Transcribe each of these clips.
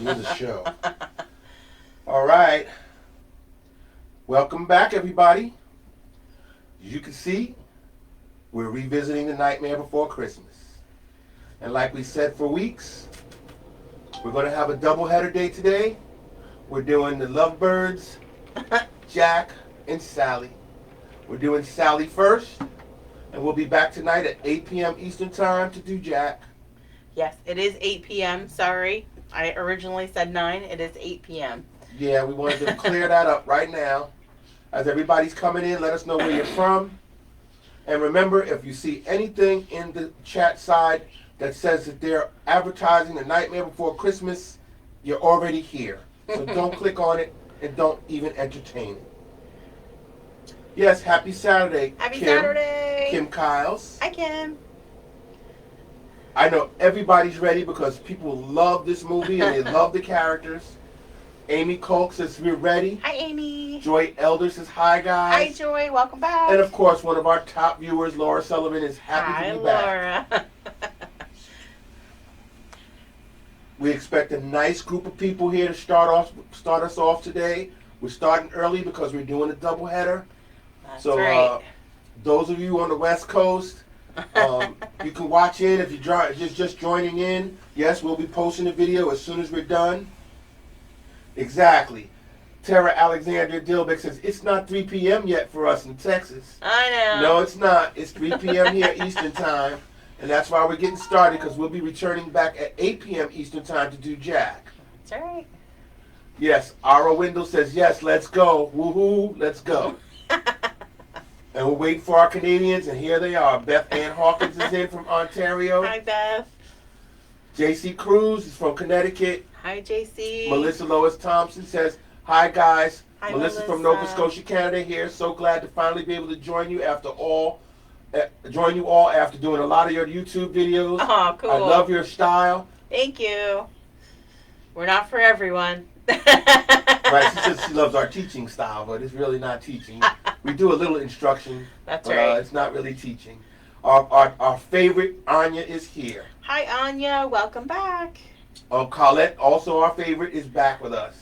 Here's a show. All right. Welcome back, everybody. As you can see, we're revisiting The Nightmare Before Christmas. And like we said for weeks, we're going to have a doubleheader day today. We're doing the Lovebirds, Jack, and Sally. We're doing Sally first, and we'll be back tonight at 8 p.m. Eastern Time to do Jack. Yes, it is 8 p.m. Sorry. I originally said 9. It is 8 p.m. Yeah, we wanted to clear that up right now. As everybody's coming in, let us know where you're from. And remember, if you see anything in the chat side that says that they're advertising The Nightmare Before Christmas, you're already here. So don't click on it and don't even entertain it. Yes, happy Saturday, Happy Kim. Saturday. Kim Kyles. Hi, Kim. I know everybody's ready because people love this movie and they love the characters. Amy Colk says we're ready. Hi, Amy. Joy Elder says hi, guys. Hi, Joy. Welcome back. And of course, one of our top viewers, Laura Sullivan, is happy Hi, to be back. Laura. We expect a nice group of people here to start us off today. We're starting early because we're doing a doubleheader. That's So right. those of you on the West Coast, you can watch in if you're just joining in. Yes, we'll be posting a video as soon as we're done. Exactly. Tara Alexandria Dilbeck says, it's not 3 p.m. yet for us in Texas. I know. No, it's not. It's 3 p.m. here Eastern Time. And that's why we're getting started, because we'll be returning back at 8 p.m. Eastern Time to do Jack. That's right. Yes, Ara Wendell says, yes, let's go. Woohoo, let's go. And we're waiting for our Canadians, and here they are. Beth Ann Hawkins is in from Ontario. Hi, Beth. JC Cruz is from Connecticut. Hi, JC. Melissa Lois Thompson says, hi, guys. Hi, Melissa from Melissa. Nova Scotia, Canada here. So glad to finally be able to join you all after doing a lot of your YouTube videos. Oh, cool. I love your style. Thank you. We're not for everyone. Right, she says she loves our teaching style, but it's really not teaching. We do a little instruction. That's but, right. It's not really teaching. Our favorite Anya is here. Hi, Anya. Welcome back. Colette, also our favorite, is back with us.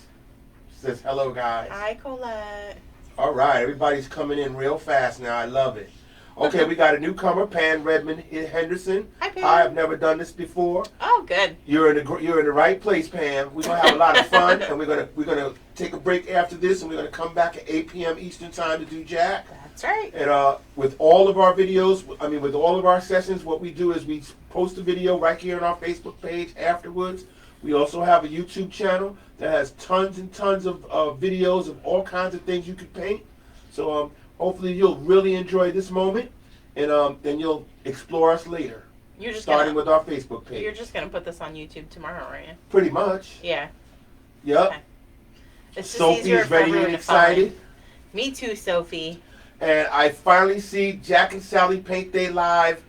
She says, hello, guys. Hi, Colette. All right, everybody's coming in real fast now. I love it. Okay, we got a newcomer, Pan Redmond Henderson. Hi, Pam. I've never done this before. Oh, good. You're in the right place, Pam. We're gonna have a lot of fun, and we're gonna take a break after this, and we're gonna come back at 8 p.m. Eastern Time to do Jack. That's right. And with all of our videos, with all of our sessions, what we do is we post a video right here on our Facebook page afterwards. We also have a YouTube channel that has tons and tons of videos of all kinds of things you can paint. So hopefully you'll really enjoy this moment, and then you'll explore us later. You're just starting with our Facebook page. You're just gonna put this on YouTube tomorrow, aren't you? Pretty much. Yeah. Yep. Okay. It's just Sophie easier is for ready everyone and to find. excited. Me too, Sophie. And I finally see Jack and Sally Paint Day Live,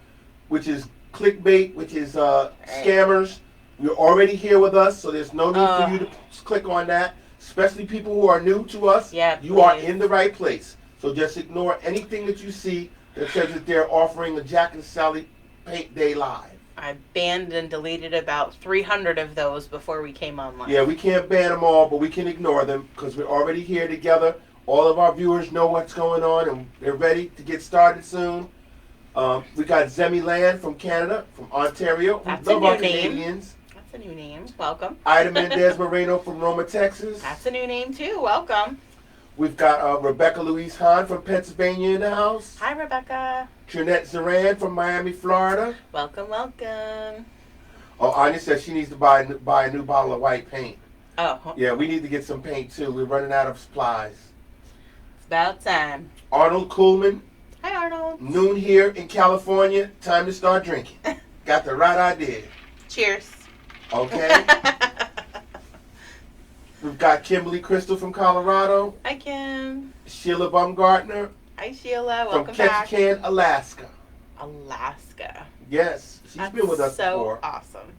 which is clickbait, which is scammers. You're already here with us, so there's no need for you to click on that. Especially people who are new to us. Yeah, you are please. in the right place. So just ignore anything that you see that says that they're offering a Jack and Sally Paint Day Live. I banned and deleted about 300 of those before we came online. Yeah, we can't ban them all, but we can ignore them because we're already here together. All of our viewers know what's going on, and they're ready to get started soon. We got Zemi Land from Canada, from Ontario. That's We love a our new name. Canadians. That's a new name. Welcome. Ida Mendez Moreno from Roma, Texas. That's a new name too. Welcome. We've got Rebecca Louise Hahn from Pennsylvania in the house. Hi, Rebecca. Trinette Zaran from Miami, Florida. Welcome, welcome. Oh, Anya says she needs to buy a new bottle of white paint. Oh, Yeah, we need to get some paint too. We're running out of supplies. it's about time. Arnold Kuhlman, Hi, Arnold. noon here in California. Time to start drinking. Got the right idea. Cheers. Okay. We've got Kimberly Crystal from Colorado. Hi, Kim. Sheila Baumgartner Hi, Sheila. from Welcome back. Ketchikan, Alaska. Alaska. Yes, she's That's been with us so before. awesome.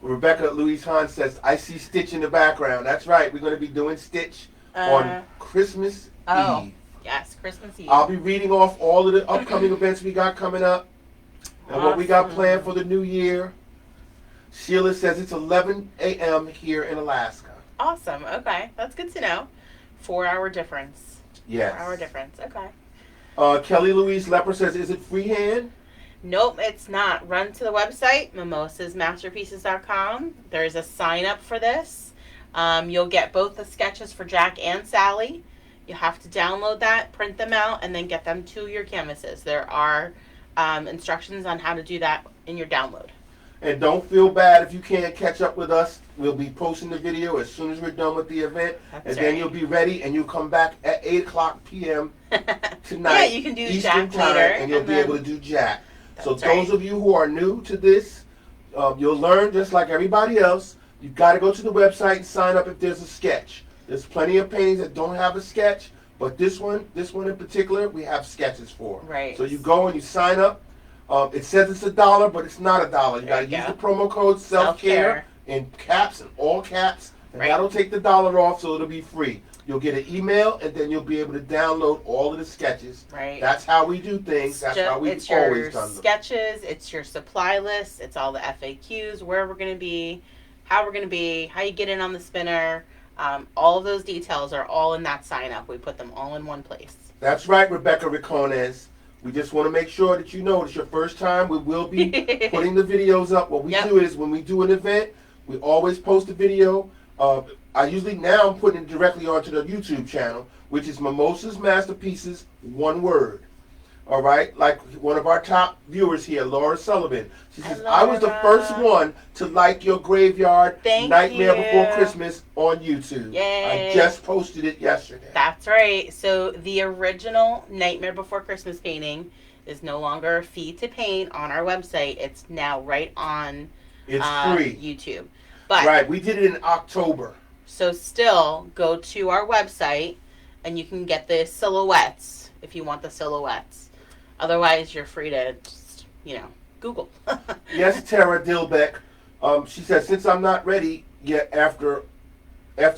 Rebecca Louise Hahn says, I see Stitch in the background. That's right. We're going to be doing Stitch on Christmas Eve. Yes, Christmas Eve. I'll be reading off all of the upcoming events we got coming up and what we got Awesome. planned for the new year. Sheila says it's 11 a.m. here in Alaska. Awesome. Okay, that's good to know. 4-hour difference. Yes. 4-hour difference. Okay. Kelly Louise Lepper says, is it freehand? Nope, it's not. Run to the website, mimosasmasterpieces.com. There's a sign up for this. You'll get both the sketches for Jack and Sally. You have to download that, print them out, and then get them to your canvases. There are instructions on how to do that in your download. And don't feel bad if you can't catch up with us. We'll be posting the video as soon as we're done with the event. That's then right. you'll be ready and you'll come back at 8 o'clock p.m. tonight. Yeah, you can do Eastern Jack time, later. and you'll be able to do Jack. So That's right. those of you who are new to this, you'll learn just like everybody else. You've got to go to the website and sign up if there's a sketch. There's plenty of paintings that don't have a sketch, but this one in particular, we have sketches for. Right. So you go and you sign up. It says it's $1, but it's not $1. You got to use the promo code self-care in caps and all caps, and that'll take the $1 off, so it'll be free. You'll get an email, and then you'll be able to download all of the sketches. Right. That's how we do things. That's how we've it's always your done them. sketches, it's your supply list, it's all the FAQs, where we're going to be, how we're going to be, how you get in on the spinner. All of those details are all in that sign up. We put them all in one place. That's right, Rebecca Ricones. We just want to make sure that you know it's your first time. We will be putting the videos up. What we do is when we do an event, we always post a video. I usually now I'm putting it directly onto the YouTube channel, which is Mimosas Masterpieces, one word. All right, like one of our top viewers here, Laura Sullivan. She says, I was the first one to like your Graveyard Nightmare Before Christmas on YouTube. Yay. I just posted it yesterday. That's right. So the original Nightmare Before Christmas painting is no longer a fee to paint on our website. It's now right on It's free. YouTube. But right, we did it in October. So still go to our website and you can get the silhouettes if you want the silhouettes. Otherwise, you're free to just, Google. Yes, Tara Dilbeck. She says, since I'm not ready yet after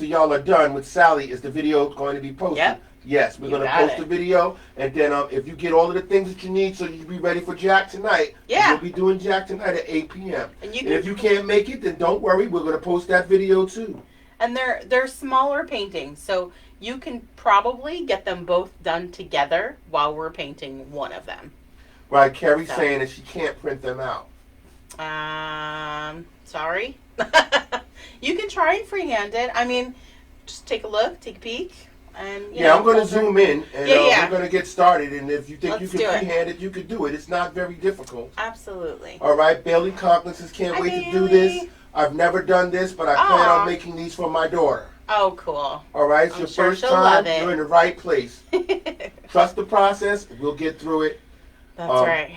y'all are done with Sally, is the video going to be posted? Yep. Yes, we're going to post the video. And then if you get all of the things that you need so you can be ready for Jack tonight, we'll be doing Jack tonight at 8 p.m. And if you can't make it, then don't worry. We're going to post that video too. And they're smaller paintings, so you can probably get them both done together while we're painting one of them. Right, Carrie's saying that she can't print them out. Sorry. You can try and freehand it. I mean, just take a look, take a peek. And, I'm going to zoom in, and we're going to get started. And if you think Let's you can freehand it, you can do it. It's not very difficult. Absolutely. All right, Bailey Conklin says, can't wait to do this. I've never done this, but I plan on making these for my daughter. Oh, cool. All right, it's your first time. You're in the right place. Trust the process. We'll get through it. That's right.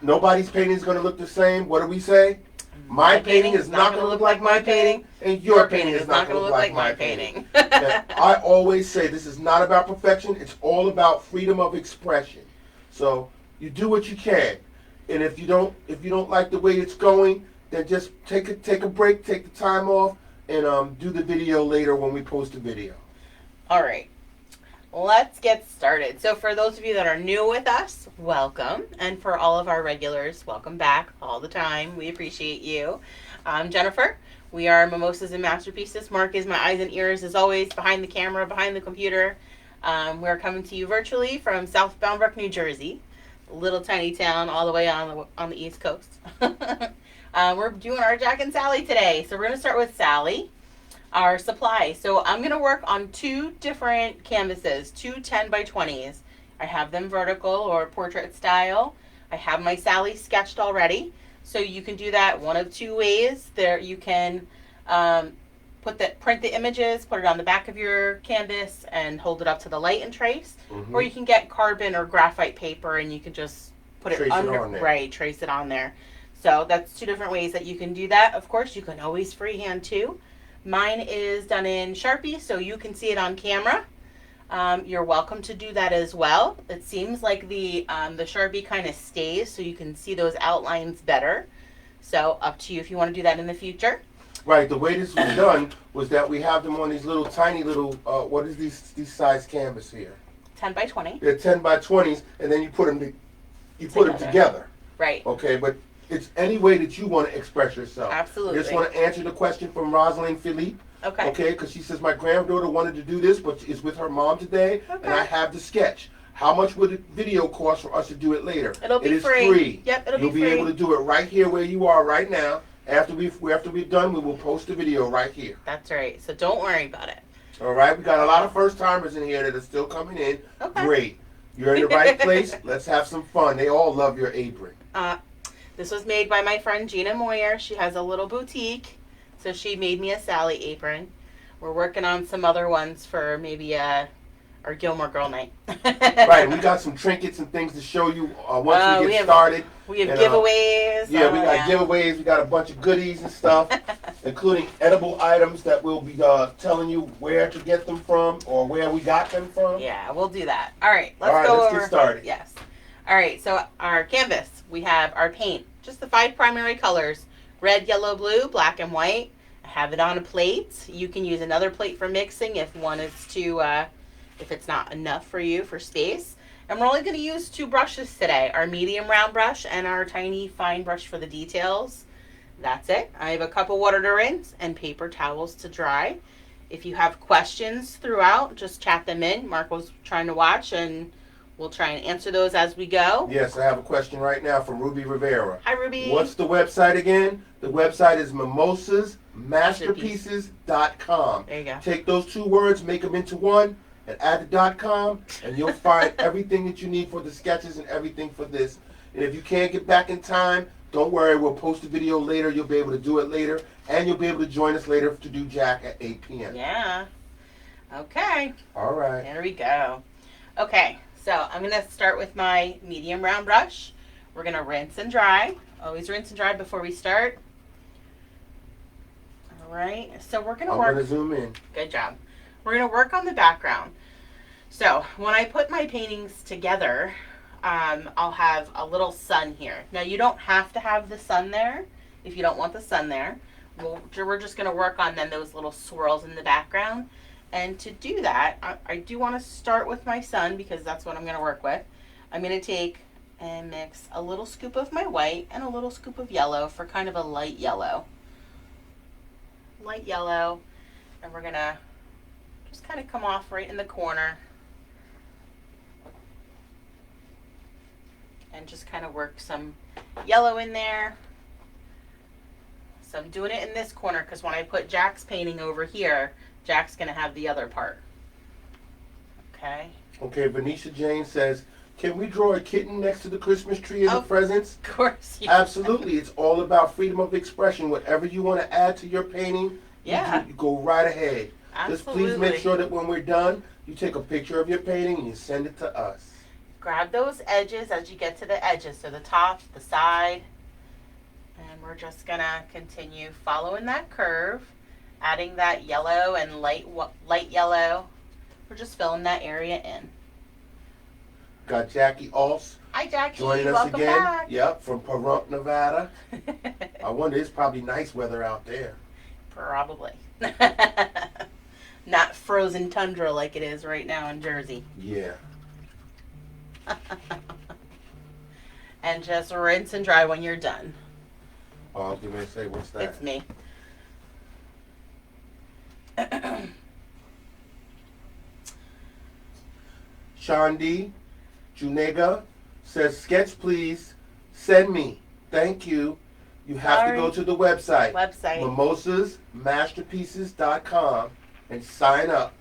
Nobody's painting is going to look the same. What do we say? My painting is not going to look like my painting, and your painting is not going to look like my painting. I always say this is not about perfection. It's all about freedom of expression. So you do what you can, and if you don't like the way it's going, then just take a break, take the time off, and do the video later when we post the video. All right. Let's get started. So for those of you that are new with us, welcome. And for all of our regulars, welcome back all the time. We appreciate you. I'm Jennifer. We are Mimosas and Masterpieces. Mark is my eyes and ears, as always, behind the camera, behind the computer. We're coming to you virtually from South Bound Brook, New Jersey. A little tiny town all the way on the East Coast. We're doing our Jack and Sally today. So we're going to start with Sally. Our supply. So I'm going to work on two different canvases, two 10x20s. I have them vertical or portrait style. I have my Sally sketched already. So you can do that one of two ways. There you can print the images, put it on the back of your canvas and hold it up to the light and trace. Mm-hmm. Or you can get carbon or graphite paper and you can just put it under, trace it on there. So that's two different ways that you can do that. Of course, you can always freehand too. Mine is done in Sharpie, so you can see it on camera. You're welcome to do that as well. It seems like the Sharpie kind of stays, so you can see those outlines better. So up to you if you want to do that in the future. Right. The way this was done was that we have them on these little tiny little, what is these size canvas here? 10x20. They're 10x20s, and then you put them together. Right. Okay, but it's any way that you want to express yourself. Absolutely. I just want to answer the question from Rosalind Philippe. Okay. Okay, because she says my granddaughter wanted to do this, but is with her mom today, and I have the sketch. How much would the video cost for us to do it later? It'll be It is free. free. Yep, it'll You'll be free. able to do it right here where you are right now. After we're done, we will post the video right here. That's right. So don't worry about it. All right, we got a lot of first timers in here that are still coming in. Okay. Great. You're in the right place. Let's have some fun. They all love your apron. This was made by my friend Gina Moyer. She has a little boutique, so she made me a Sally apron. We're working on some other ones for maybe our Gilmore Girl night. Right, we got some trinkets and things to show you once we get started. We have giveaways. Yeah, we got giveaways. We got a bunch of goodies and stuff, including edible items that we'll be telling you where to get them from or where we got them from. Yeah, we'll do that. All right, let's get started. Yes. All right, so our canvas, we have our paint, just the 5 primary colors, red, yellow, blue, black, and white. I have it on a plate. You can use another plate for mixing if one is too, if it's not enough for you for space. And we're only going to use 2 brushes today, our medium round brush and our tiny fine brush for the details. That's it. I have a cup of water to rinse and paper towels to dry. If you have questions throughout, just chat them in. Mark was trying to watch, and we'll try and answer those as we go. Yes, I have a question right now from Ruby Rivera. Hi, Ruby. What's the website again? The website is mimosasmasterpieces.com. There you go. Take those 2 words, make them into one, and add the .com, and you'll find everything that you need for the sketches and everything for this. And if you can't get back in time, don't worry, we'll post the video later. You'll be able to do it later, and you'll be able to join us later to do Jack at 8 p.m. Yeah. Okay. All right. There we go. Okay, so I'm going to start with my medium round brush. We're going to rinse and dry. Always rinse and dry before we start. All right, so we're going to work. I'm going to zoom in. Good job. We're going to work on the background. So when I put my paintings together, I'll have a little sun here. Now you don't have to have the sun there if you don't want the sun there. We're just going to work on then those little swirls in the background. And to do that, I do want to start with my sun because that's what I'm going to work with. I'm going to take and mix a little scoop of my white and a little scoop of yellow for kind of a light yellow. Light yellow. And we're going to just kind of come off right in the corner. And just kind of work some yellow in there. So I'm doing it in this corner because when I put Jack's painting over here, Jack's going to have the other part. Okay. Okay, Venetia Jane says, can we draw a kitten next to the Christmas tree as the presents? Of course. Yeah. Absolutely. It's all about freedom of expression. Whatever you want to add to your painting, you go right ahead. Absolutely. Just please make sure that when we're done, you take a picture of your painting and you send it to us. Grab those edges as you get to the edges, so the top, the side. And we're just going to continue following that curve, adding that yellow and light yellow. We're just filling that area in. Got Jackie Alls. Hi, Jackie. Joining us Welcome again. back. Yep, from Pahrump, Nevada. I wonder, it's probably nice weather out there. Probably. Not frozen tundra like it is right now in Jersey. Yeah. And just rinse and dry when you're done. Oh, I was going to say, what's that? It's me. Shandi Junega says, sketch please, send me. Thank you. You have to go to the website. mimosasmasterpieces.com and sign up.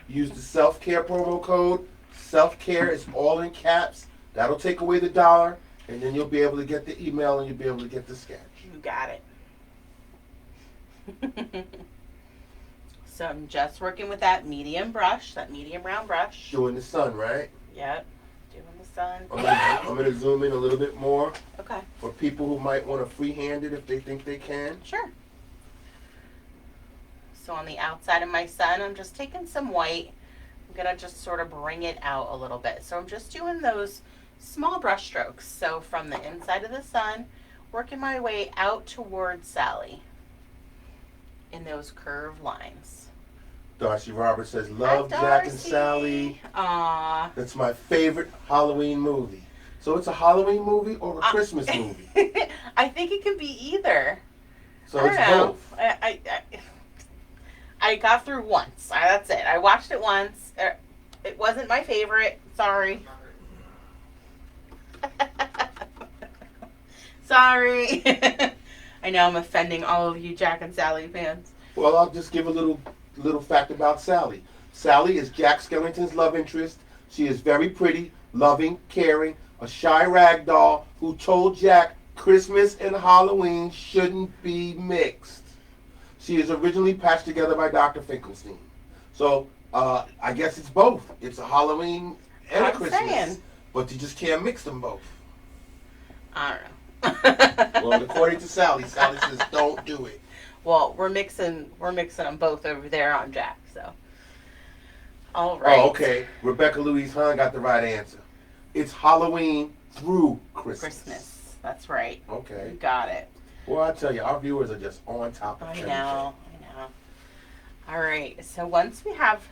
Use the self-care promo code. Self-care is all in caps. That'll take away the $1, and then you'll be able to get the email and you'll be able to get the sketch. You got it. So I'm just working with that medium brush, that medium round brush. Doing the sun, right? Yep. Doing the sun. I'm going to zoom in a little bit more. Okay. For people who might want to freehand it if they think they can. Sure. So on the outside of my sun, I'm just taking some white. I'm going to just sort of bring it out a little bit. So I'm just doing those small brush strokes. So from the inside of the sun, working my way out towards Sally in those curved lines. Darcy Roberts says, love Jack and Sally. Aww. That's my favorite Halloween movie. So it's a Halloween movie or a Christmas movie? I think it could be either. So I it's don't know. both. I got through once. That's it. I watched it once. It wasn't my favorite. Sorry. Sorry. I know I'm offending all of you Jack and Sally fans. Well, I'll just give a little fact about Sally. Sally is Jack Skellington's love interest. She is very pretty, loving, caring, a shy rag doll who told Jack Christmas and Halloween shouldn't be mixed. She is originally patched together by Dr. Finkelstein. So I guess it's both. It's a Halloween and a Christmas. Saying. But you just can't mix them both. I don't know. Well, according to Sally says don't do it. Well, we're mixing them both over there on Jack, so. All right. Oh, okay. Rebecca Louise Hahn got the right answer. It's Halloween through Christmas. That's right. Okay. You got it. Well, I tell you, our viewers are just on top of everything. I know. All right. So once we have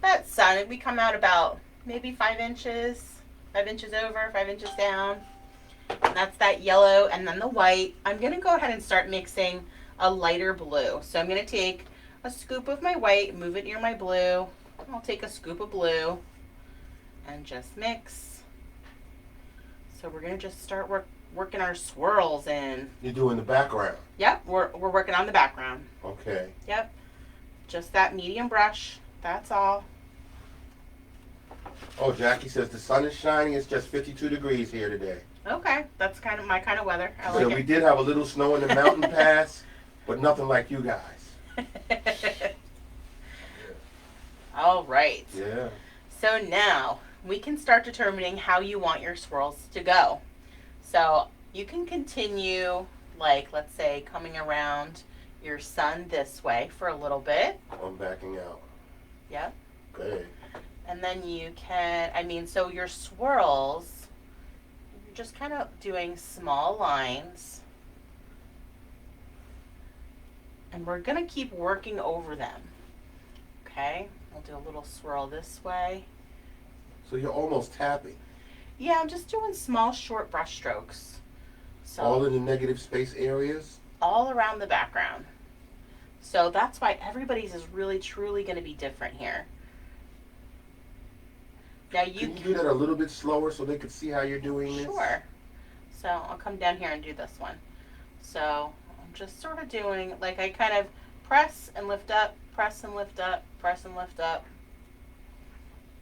that sun, we come out about maybe 5 inches over, 5 inches down. And that's that yellow and then the white. I'm going to go ahead and start mixing a lighter blue. So I'm going to take a scoop of my white, move it near my blue. I'll take a scoop of blue and just mix. So we're going to just start working our swirls in. You're doing the background. Yep, we're working on the background. Okay. Yep. Just that medium brush. That's all. Oh, Jackie says the sun is shining. It's just 52 degrees here today. Okay, that's kind of my kind of weather. I So like we it. did have a little snow in the mountain pass, but nothing like you guys. All right. Yeah. So now we can start determining how you want your swirls to go. So you can continue, like, let's say, coming around your sun this way for a little bit. I'm backing out. Yep. Okay. And then you can, so your swirls, you're just kind of doing small lines. And we're going to keep working over them. Okay? I'll do a little swirl this way. So you're almost tapping. Yeah, I'm just doing small, short brush strokes. So All in the negative space areas? all around the background. So that's why everybody's is really, truly going to be different here. Now you Can you do that a little bit slower so they can see how you're doing this? Sure. So I'll come down here and do this one. So I'm just sort of doing, like, I kind of press and lift up, press and lift up, press and lift up.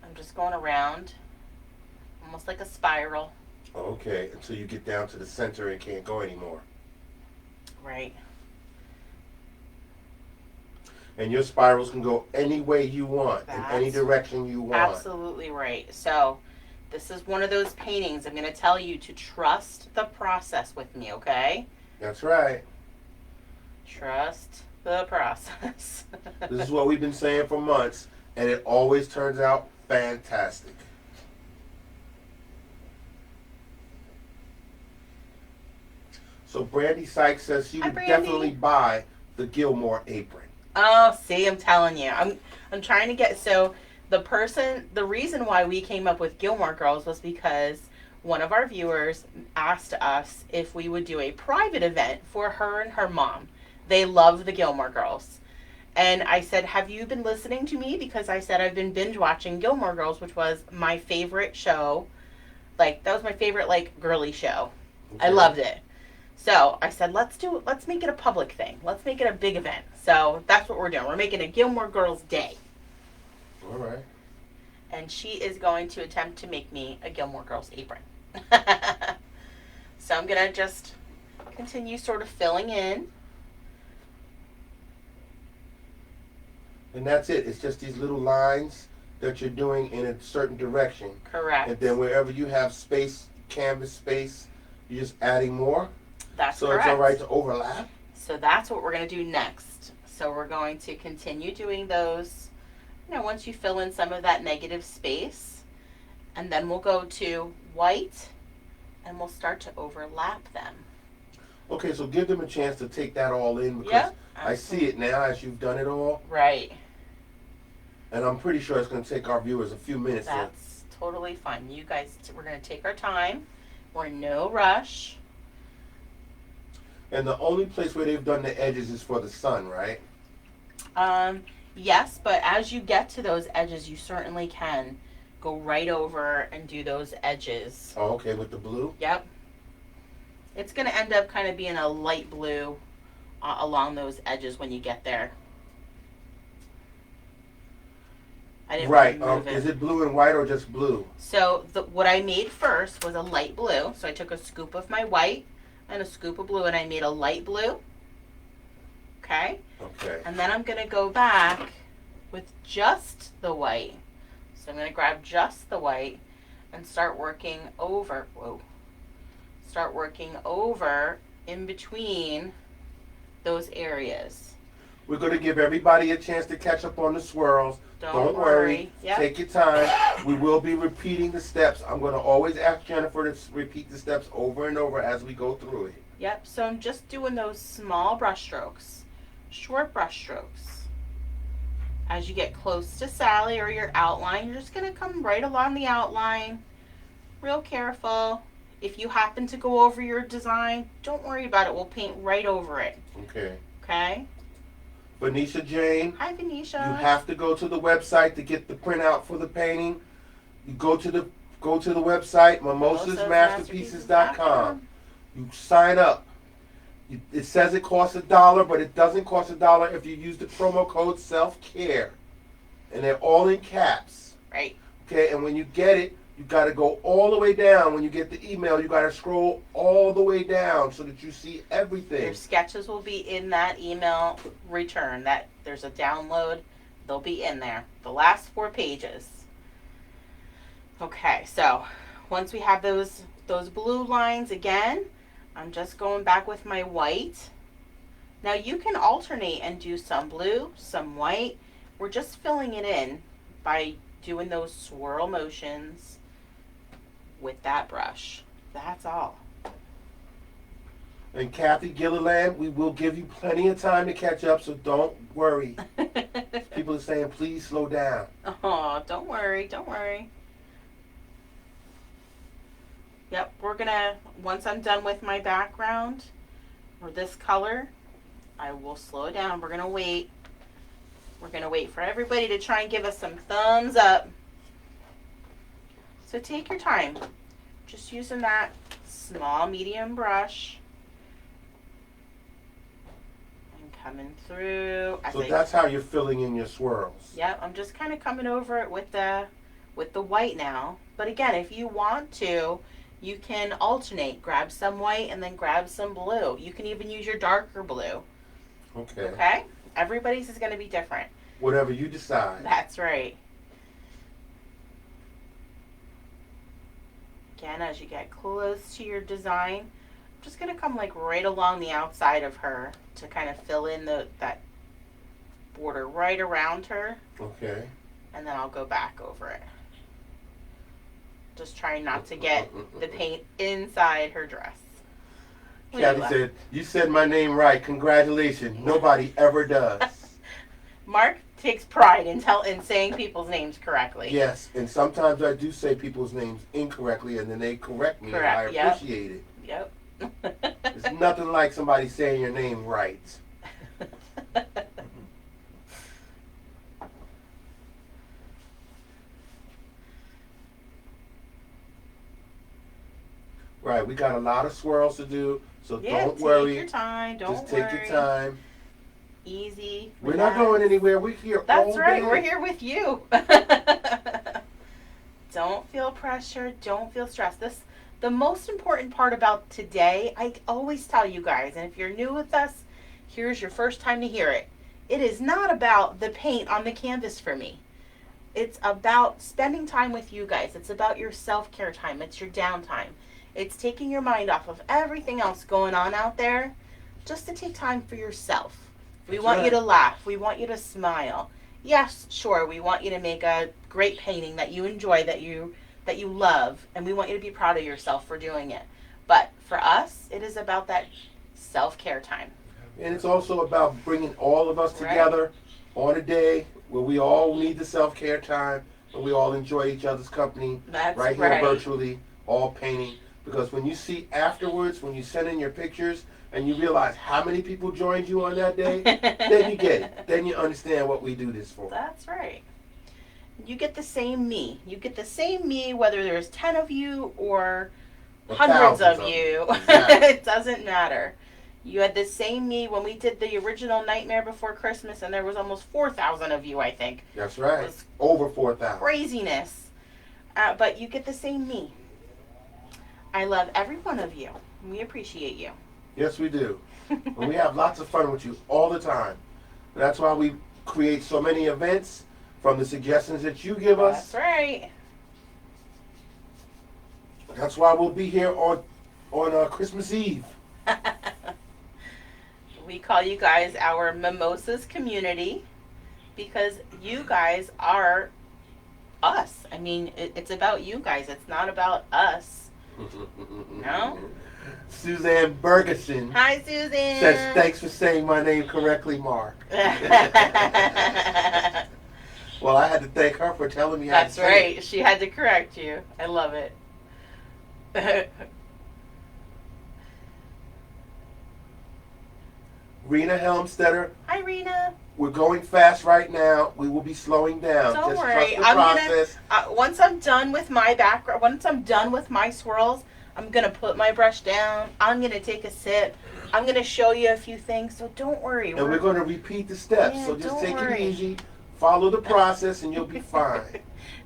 I'm just going around, almost like a spiral. Okay, until you get down to the center and can't go anymore. Right. And your spirals can go any way you want, in any That's direction you want. Absolutely right. So this is one of those paintings. I'm going to tell you to trust the process with me, okay? That's right. Trust the process. This is what we've been saying for months, and it always turns out fantastic. So Brandy Sykes says she Hi, would Brandy. definitely buy the Gilmore apron. Oh, see, I'm telling you. I'm trying to get, so the reason why we came up with Gilmore Girls was because one of our viewers asked us if we would do a private event for her and her mom. They love the Gilmore Girls. And I said, have you been listening to me? Because I said I've been binge watching Gilmore Girls, which was my favorite show. Like, that was my favorite, like, girly show. I Okay. loved it. So I said, let's make it a public thing. Let's make it a big event. So that's what we're doing. We're making a Gilmore Girls Day. All right. And she is going to attempt to make me a Gilmore Girls apron. So I'm going to just continue sort of filling in. And that's it. It's just these little lines that you're doing in a certain direction. Correct. And then wherever you have space, canvas space, you're just adding more. That's So correct. it's all right to overlap. So that's what we're going to do next. So we're going to continue doing those, once you fill in some of that negative space. And then we'll go to white and we'll start to overlap them. Okay, so give them a chance to take that all in because Yep, I see it now as you've done it all. Right. And I'm pretty sure it's going to take our viewers a few minutes. That's totally fine. You guys, we're going to take our time or no rush. And the only place where they've done the edges is for the sun, right? Yes, but as you get to those edges, you certainly can go right over and do those edges. Oh, okay, with the blue? Yep. It's going to end up kind of being a light blue along those edges when you get there. I didn't Right. move it. Is it blue and white or just blue? So what I made first was a light blue. So I took a scoop of my white and a scoop of blue, and I made a light blue. Okay? Okay. And then I'm going to go back with just the white. So I'm going to grab just the white and start working over. Whoa. Start working over in between those areas. We're going to give everybody a chance to catch up on the swirls. Don't worry. Yep. Take your time. We will be repeating the steps. I'm going to always ask Jennifer to repeat the steps over and over as we go through it. Yep. So I'm just doing those small brush strokes, short brush strokes. As you get close to Sally or your outline, you're just going to come right along the outline, real careful. If you happen to go over your design, don't worry about it. We'll paint right over it. Okay. Okay? Venetia Jane. Hi, Venetia. You have to go to the website to get the printout for the painting. You go to the website, mimosasmasterpieces.com. You sign up. It says it costs $1, but it doesn't cost $1 if you use the promo code self-care. And they're all in caps. Right. Okay, and when you get it, you got to go all the way down. When you get the email, you got to scroll all the way down so that you see everything. Your sketches will be in that email return. That there's a download. They'll be in there. The last 4 pages. Okay, so once we have those blue lines again, I'm just going back with my white. Now you can alternate and do some blue, some white. We're just filling it in by doing those swirl motions with that brush. That's all. And Kathy Gilliland, we will give you plenty of time to catch up, so don't worry. People are saying, please slow down. Oh, don't worry, don't worry. Yep, we're gonna, once I'm done with my background, or this color, I will slow it down. We're gonna wait. We're gonna wait for everybody to try and give us some thumbs up. So take your time. Just using that small, medium brush. And coming through. So that's how you're filling in your swirls. Yep, I'm just kind of coming over it with the white now. But again, if you want to, you can alternate. Grab some white and then grab some blue. You can even use your darker blue. Okay. Okay? Everybody's is going to be different. Whatever you decide. That's right. Again, as you get close to your design, I'm just going to come like right along the outside of her to kind of fill in that border right around her. Okay. And then I'll go back over it. Just trying not to get the paint inside her dress. Kathy said, you said my name right. Congratulations. Nobody ever does. Mark takes pride in saying people's names correctly. Yes, and sometimes I do say people's names incorrectly, and then they correct me, and I appreciate it. Yep. There's nothing like somebody saying your name right. Right, we got a lot of swirls to do, so don't worry. Take your time. Don't Just take your time. Easy. We're not going anywhere. We're here That's all right. day. We're here with you. Don't feel pressure. Don't feel stressed. The most important part about today, I always tell you guys, and if you're new with us, here's your first time to hear it. It is not about the paint on the canvas for me. It's about spending time with you guys. It's about your self-care time. It's your downtime. It's taking your mind off of everything else going on out there just to take time for yourself. We want you to laugh. We want you to smile. Yes, sure, we want you to make a great painting that you enjoy, that you love, and we want you to be proud of yourself for doing it. But for us, it is about that self-care time. And it's also about bringing all of us together on a day where we all need the self-care time and we all enjoy each other's company. That's right here virtually, all painting. Because when you see afterwards, when you send in your pictures and you realize how many people joined you on that day, then you get it. Then you understand what we do this for. That's right. You get the same me. You get the same me whether there's 10 of you or hundreds of you. Exactly. It doesn't matter. You had the same me when we did the original Nightmare Before Christmas, and there was almost 4,000 of you, I think. That's right. It was over 4,000. Craziness. But you get the same me. I love every one of you. We appreciate you. Yes, we do. And we have lots of fun with you all the time. And that's why we create so many events from the suggestions that you give us. That's right. That's why we'll be here on Christmas Eve. We call you guys our Mimosas community because you guys are us. I mean, it's about you guys. It's not about us. No? Suzanne Bergeson Hi, Susan. says, thanks for saying my name correctly, Mark. Well, I had to thank her for telling me how That's to say it. right. She had to correct you. I love it. Rena Helmstetter, Hi, Rena. we're going fast right now. We will be slowing down. Don't Just worry. trust the I'm process. gonna once I'm done with my background, once I'm done with my swirls, I'm gonna put my brush down. I'm gonna take a sip. I'm gonna show you a few things. So don't worry. And we're going to repeat the steps. Yeah, So just don't take worry. it easy. Follow the process and you'll be fine.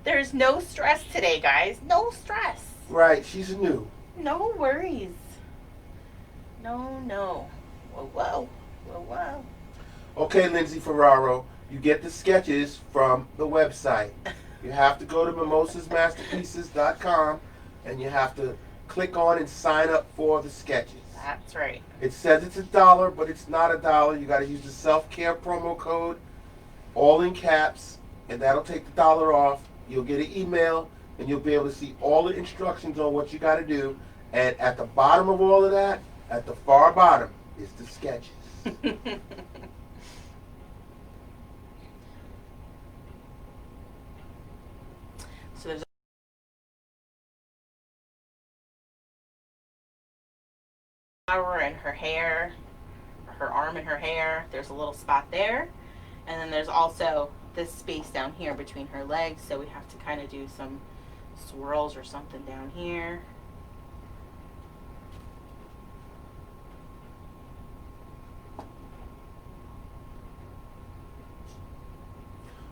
There's no stress today, guys. No stress. Right. She's new. No worries. No. Whoa, whoa. Whoa, whoa. Okay, Lindsay Ferraro, you get the sketches from the website. You have to go to mimosasmasterpieces.com and you have to click on and sign up for the sketches. That's right. It says it's $1, but it's not $1. You got to use the self-care promo code, all in caps, and that'll take the $1 off. You'll get an email, and you'll be able to see all the instructions on what you got to do. And at the bottom of all of that, at the far bottom, is the sketches. So there's a flower in her hair, her arm and her hair. There's a little spot there. And then there's also this space down here between her legs. So we have to kind of do some swirls or something down here.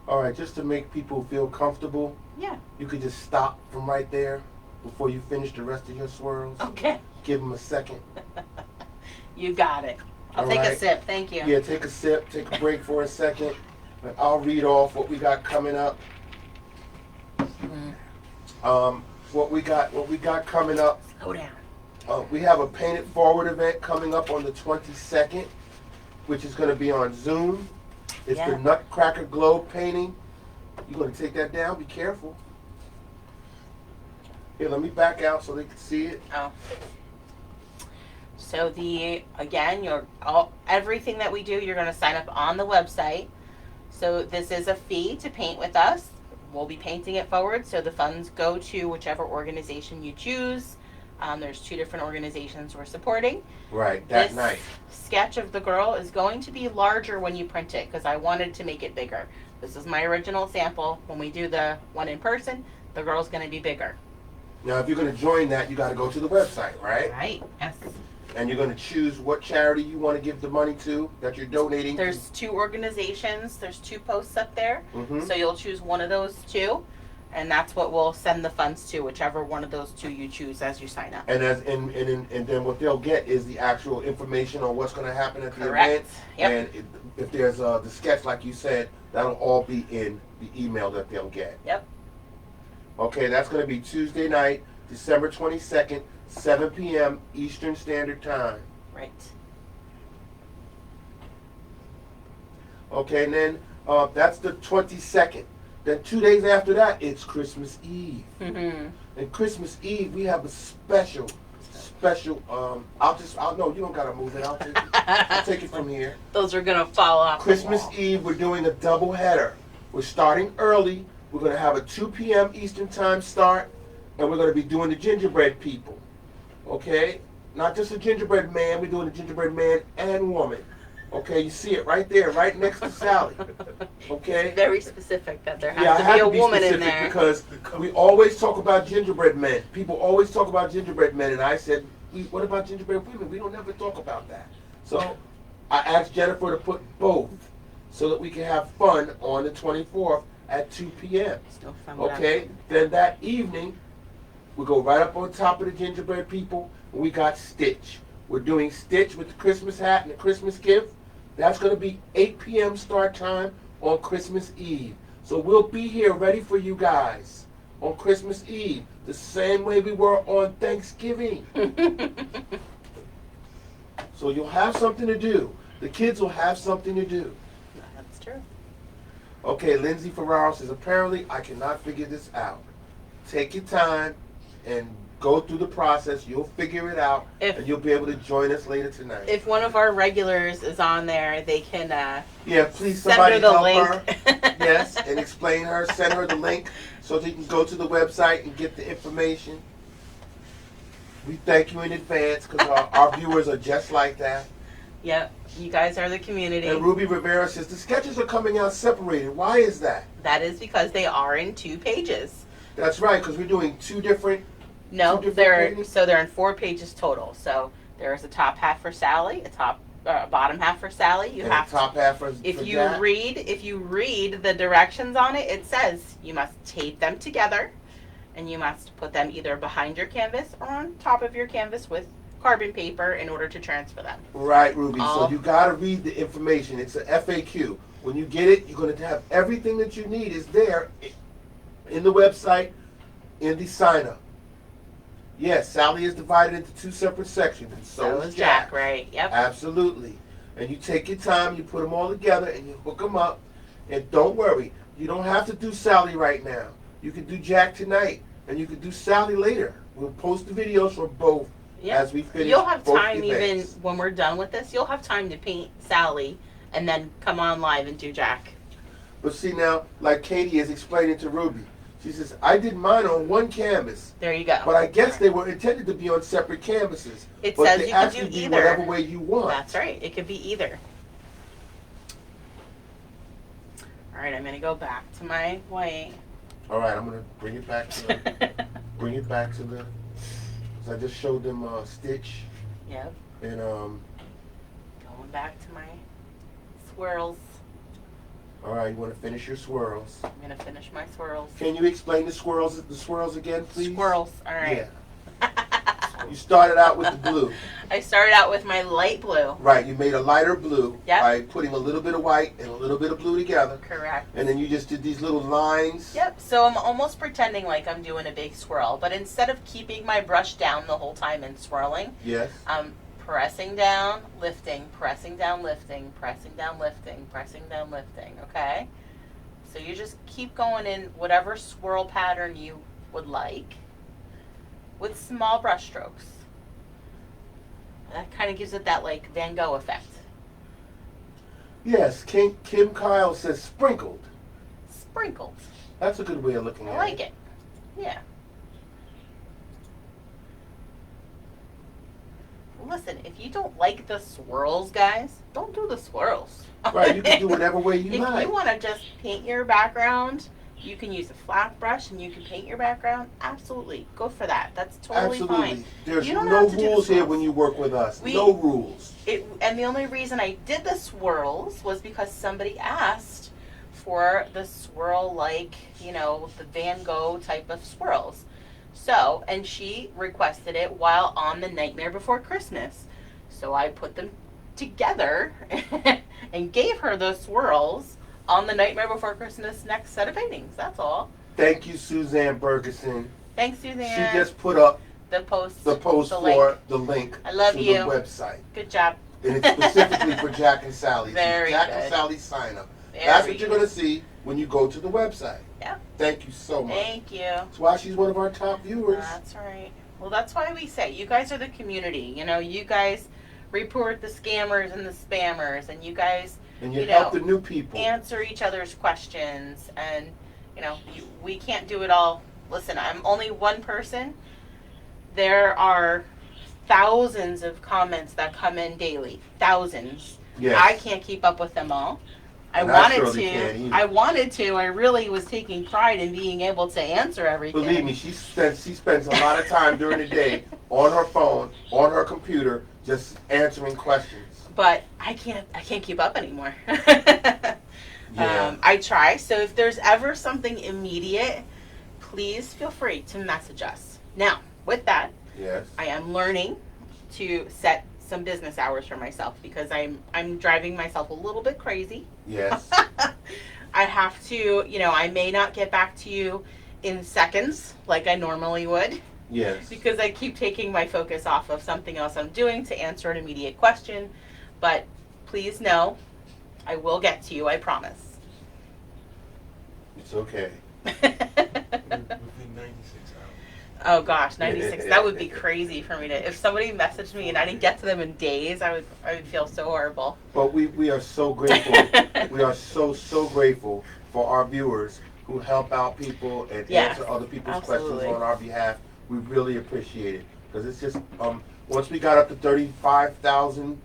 All right, just to make people feel comfortable, Yeah. you could just stop from right there before you finish the rest of your swirls. Okay. Give them a second. You got it. I'll All take a right. sip. Thank you. Yeah, take a sip, take a break for a second. And I'll read off what we got coming up. What we got coming up. Slow down. We have a Paint It Forward event coming up on the 22nd, which is going to be on Zoom. It's Yeah. the Nutcracker Globe painting. You're going to take that down. Be careful. Here, let me back out so they can see it. Oh. So everything that we do, you're going to sign up on the website. So this is a fee to paint with us. We'll be painting it forward, so the funds go to whichever organization you choose. There's 2 different organizations we're supporting. Right, that This night. sketch of the girl is going to be larger when you print it because I wanted to make it bigger. This is my original sample. When we do the one in person, the girl's going to be bigger. Now, if you're going to join that, you got to go to the website, right? Right? Yes. And you're going to choose what charity you want to give the money to that you're donating. There's 2 organizations. There's 2 posts up there. Mm-hmm. So you'll choose one of those 2, and that's what we'll send the funds to, whichever one of those 2 you choose as you sign up. And then what they'll get is the actual information on what's going to happen at the Correct. event. Yep. And if there's the sketch, like you said, that'll all be in the email that they'll get. Yep. Okay, that's going to be Tuesday night, December 22nd, 7 p.m. Eastern Standard Time. Right. Okay, and then that's the 22nd. Then 2 days after that, it's Christmas Eve. Mm-hmm. And Christmas Eve, we have a special. No, you don't gotta move it. I'll take it from here. Those are gonna fall off. Christmas the wall. Eve, we're doing a double header. We're starting early. We're gonna have a 2 p.m. Eastern Time start, and we're gonna be doing the gingerbread people. Okay? Not just a gingerbread man, we're doing a gingerbread man and woman. Okay, you see it right there, right next to Sally. Okay? It's very specific that there has Yeah, I to have be a to be woman in specific there. because we always talk about gingerbread men. People always talk about gingerbread men, and I said, what about gingerbread women? We don't ever talk about that. So I asked Jennifer to put both so that we can have fun on the 24th at 2 p.m. It's no fun without Okay? women. Then that evening, we go right up on top of the gingerbread people, and we got Stitch. We're doing Stitch with the Christmas hat and the Christmas gift. That's going to be 8 p.m. start time on Christmas Eve. So we'll be here ready for you guys on Christmas Eve, the same way we were on Thanksgiving. So you'll have something to do. The kids will have something to do. That's true. Okay, Lindsay Ferraro says, apparently I cannot figure this out. Take your time and go through the process. You'll figure it out, and you'll be able to join us later tonight. If one of our regulars is on there, they can yeah, please send somebody her the help link. her. Yes, and explain her. Send her the link so that you can go to the website and get the information. We thank you in advance because our viewers are just like that. Yep, you guys are the community. And Ruby Rivera says, the sketches are coming out separated. Why is that? That is because they are in 2 pages. That's right, because we're doing two different... No, Two different they're pages? so they're in 4 pages total. So there's a top half for Sally, a bottom half for Sally. You and have the top half for if for you Jack. read the directions on it, it says you must tape them together, and you must put them either behind your canvas or on top of your canvas with carbon paper in order to transfer them. Right, Ruby. Oh. So you got to read the information. It's a FAQ. When you get it, you're going to have everything that you need is there in the website, in the sign-up. Yes, Sally is divided into 2 separate sections, and so is Jack, right? Yep. Absolutely. And you take your time, you put them all together, and you hook them up. And don't worry, you don't have to do Sally right now. You can do Jack tonight, and you can do Sally later. We'll post the videos for both as we finish. You'll have both time even events. when we're done with this. You'll have time to paint Sally and then come on live and do Jack. But see now, like Katie is explaining to Ruby, she says, I did mine on one canvas. There you go. But I guess they were intended to be on separate canvases. It but says they you can actually do be either. whatever way you want. That's right. It could be either. All right, I'm going to go back to my white. All right, I'm gonna bring it back to the. So I just showed them Stitch Yep. and Going back to my swirls. All right, you want to finish your swirls? I'm going to finish my swirls. Can you explain the swirls again, please? Squirrels. All right. Yeah. You started out with the blue. I started out with my light blue. Right, you made a lighter blue Yep. by putting a little bit of white and a little bit of blue together. Correct. And then you just did these little lines. Yep, so I'm almost pretending like I'm doing a big swirl, but instead of keeping my brush down the whole time and swirling, Yes. I'm pressing down, lifting, pressing down, lifting, pressing down, lifting, pressing down, lifting, okay? So you just keep going in whatever swirl pattern you would like with small brush strokes. That kind of gives it that like Van Gogh effect. Yes, Kim Kyle says sprinkled. Sprinkled. That's a good way of looking I at like it. it. Yeah. Listen, if you don't like the swirls, guys, don't do the swirls. Right, you can do whatever way you if like. you want to just paint your background, you can use a flat brush and you can paint your background. Absolutely, go for that. That's totally Absolutely. fine. There's You don't no have to do the rules here swirls. when you work with us. No rules. And the only reason I did the swirls was because somebody asked for the swirl, like, you know, the Van Gogh type of swirls. So, and she requested it while on the Nightmare Before Christmas. So I put them together and gave her those swirls on the Nightmare Before Christmas next set of paintings. That's all. Thank you, Suzanne Bergeson. Thanks, Suzanne. She just put up the post for link. the link I love to you. the website. Good job. And it's specifically for Jack and Sally. Very Jack good. and Sally sign up. Very That's what you're good. going to see when you go to the website. Yeah. Thank you so much. Thank you. That's why she's one of our top viewers. That's right. Well, that's why we say you guys are the community. You know, you guys report the scammers and the spammers, and you guys And you you help know, the new people. answer each other's questions. And, you know, we can't do it all. Listen, I'm only one person. There are thousands of comments that come in daily. Thousands. Yes. I can't keep up with them all. I And wanted surely to. can't either. I wanted to. I really was taking pride in being able to answer everything. Believe me, she spends a lot of time during the day on her phone, on her computer, just answering questions. But I can't keep up anymore. Yeah. I try. So if there's ever something immediate, please feel free to message us. Now, with that, Yes. I am learning to set some business hours for myself because I'm driving myself a little bit crazy. Yes. I have to, I may not get back to you in seconds like I normally would Yes. because I keep taking my focus off of something else I'm doing to answer an immediate question. But please know, I will get to you, I promise. It's okay. Within 96 hours. Oh gosh, 96. That would be crazy for me to. If somebody messaged me and I didn't get to them in days, I would feel so horrible. But we are so grateful. We are so grateful for our viewers who help out people and Yes, answer other people's absolutely. questions on our behalf. We really appreciate it because it's just once we got up to 35,000.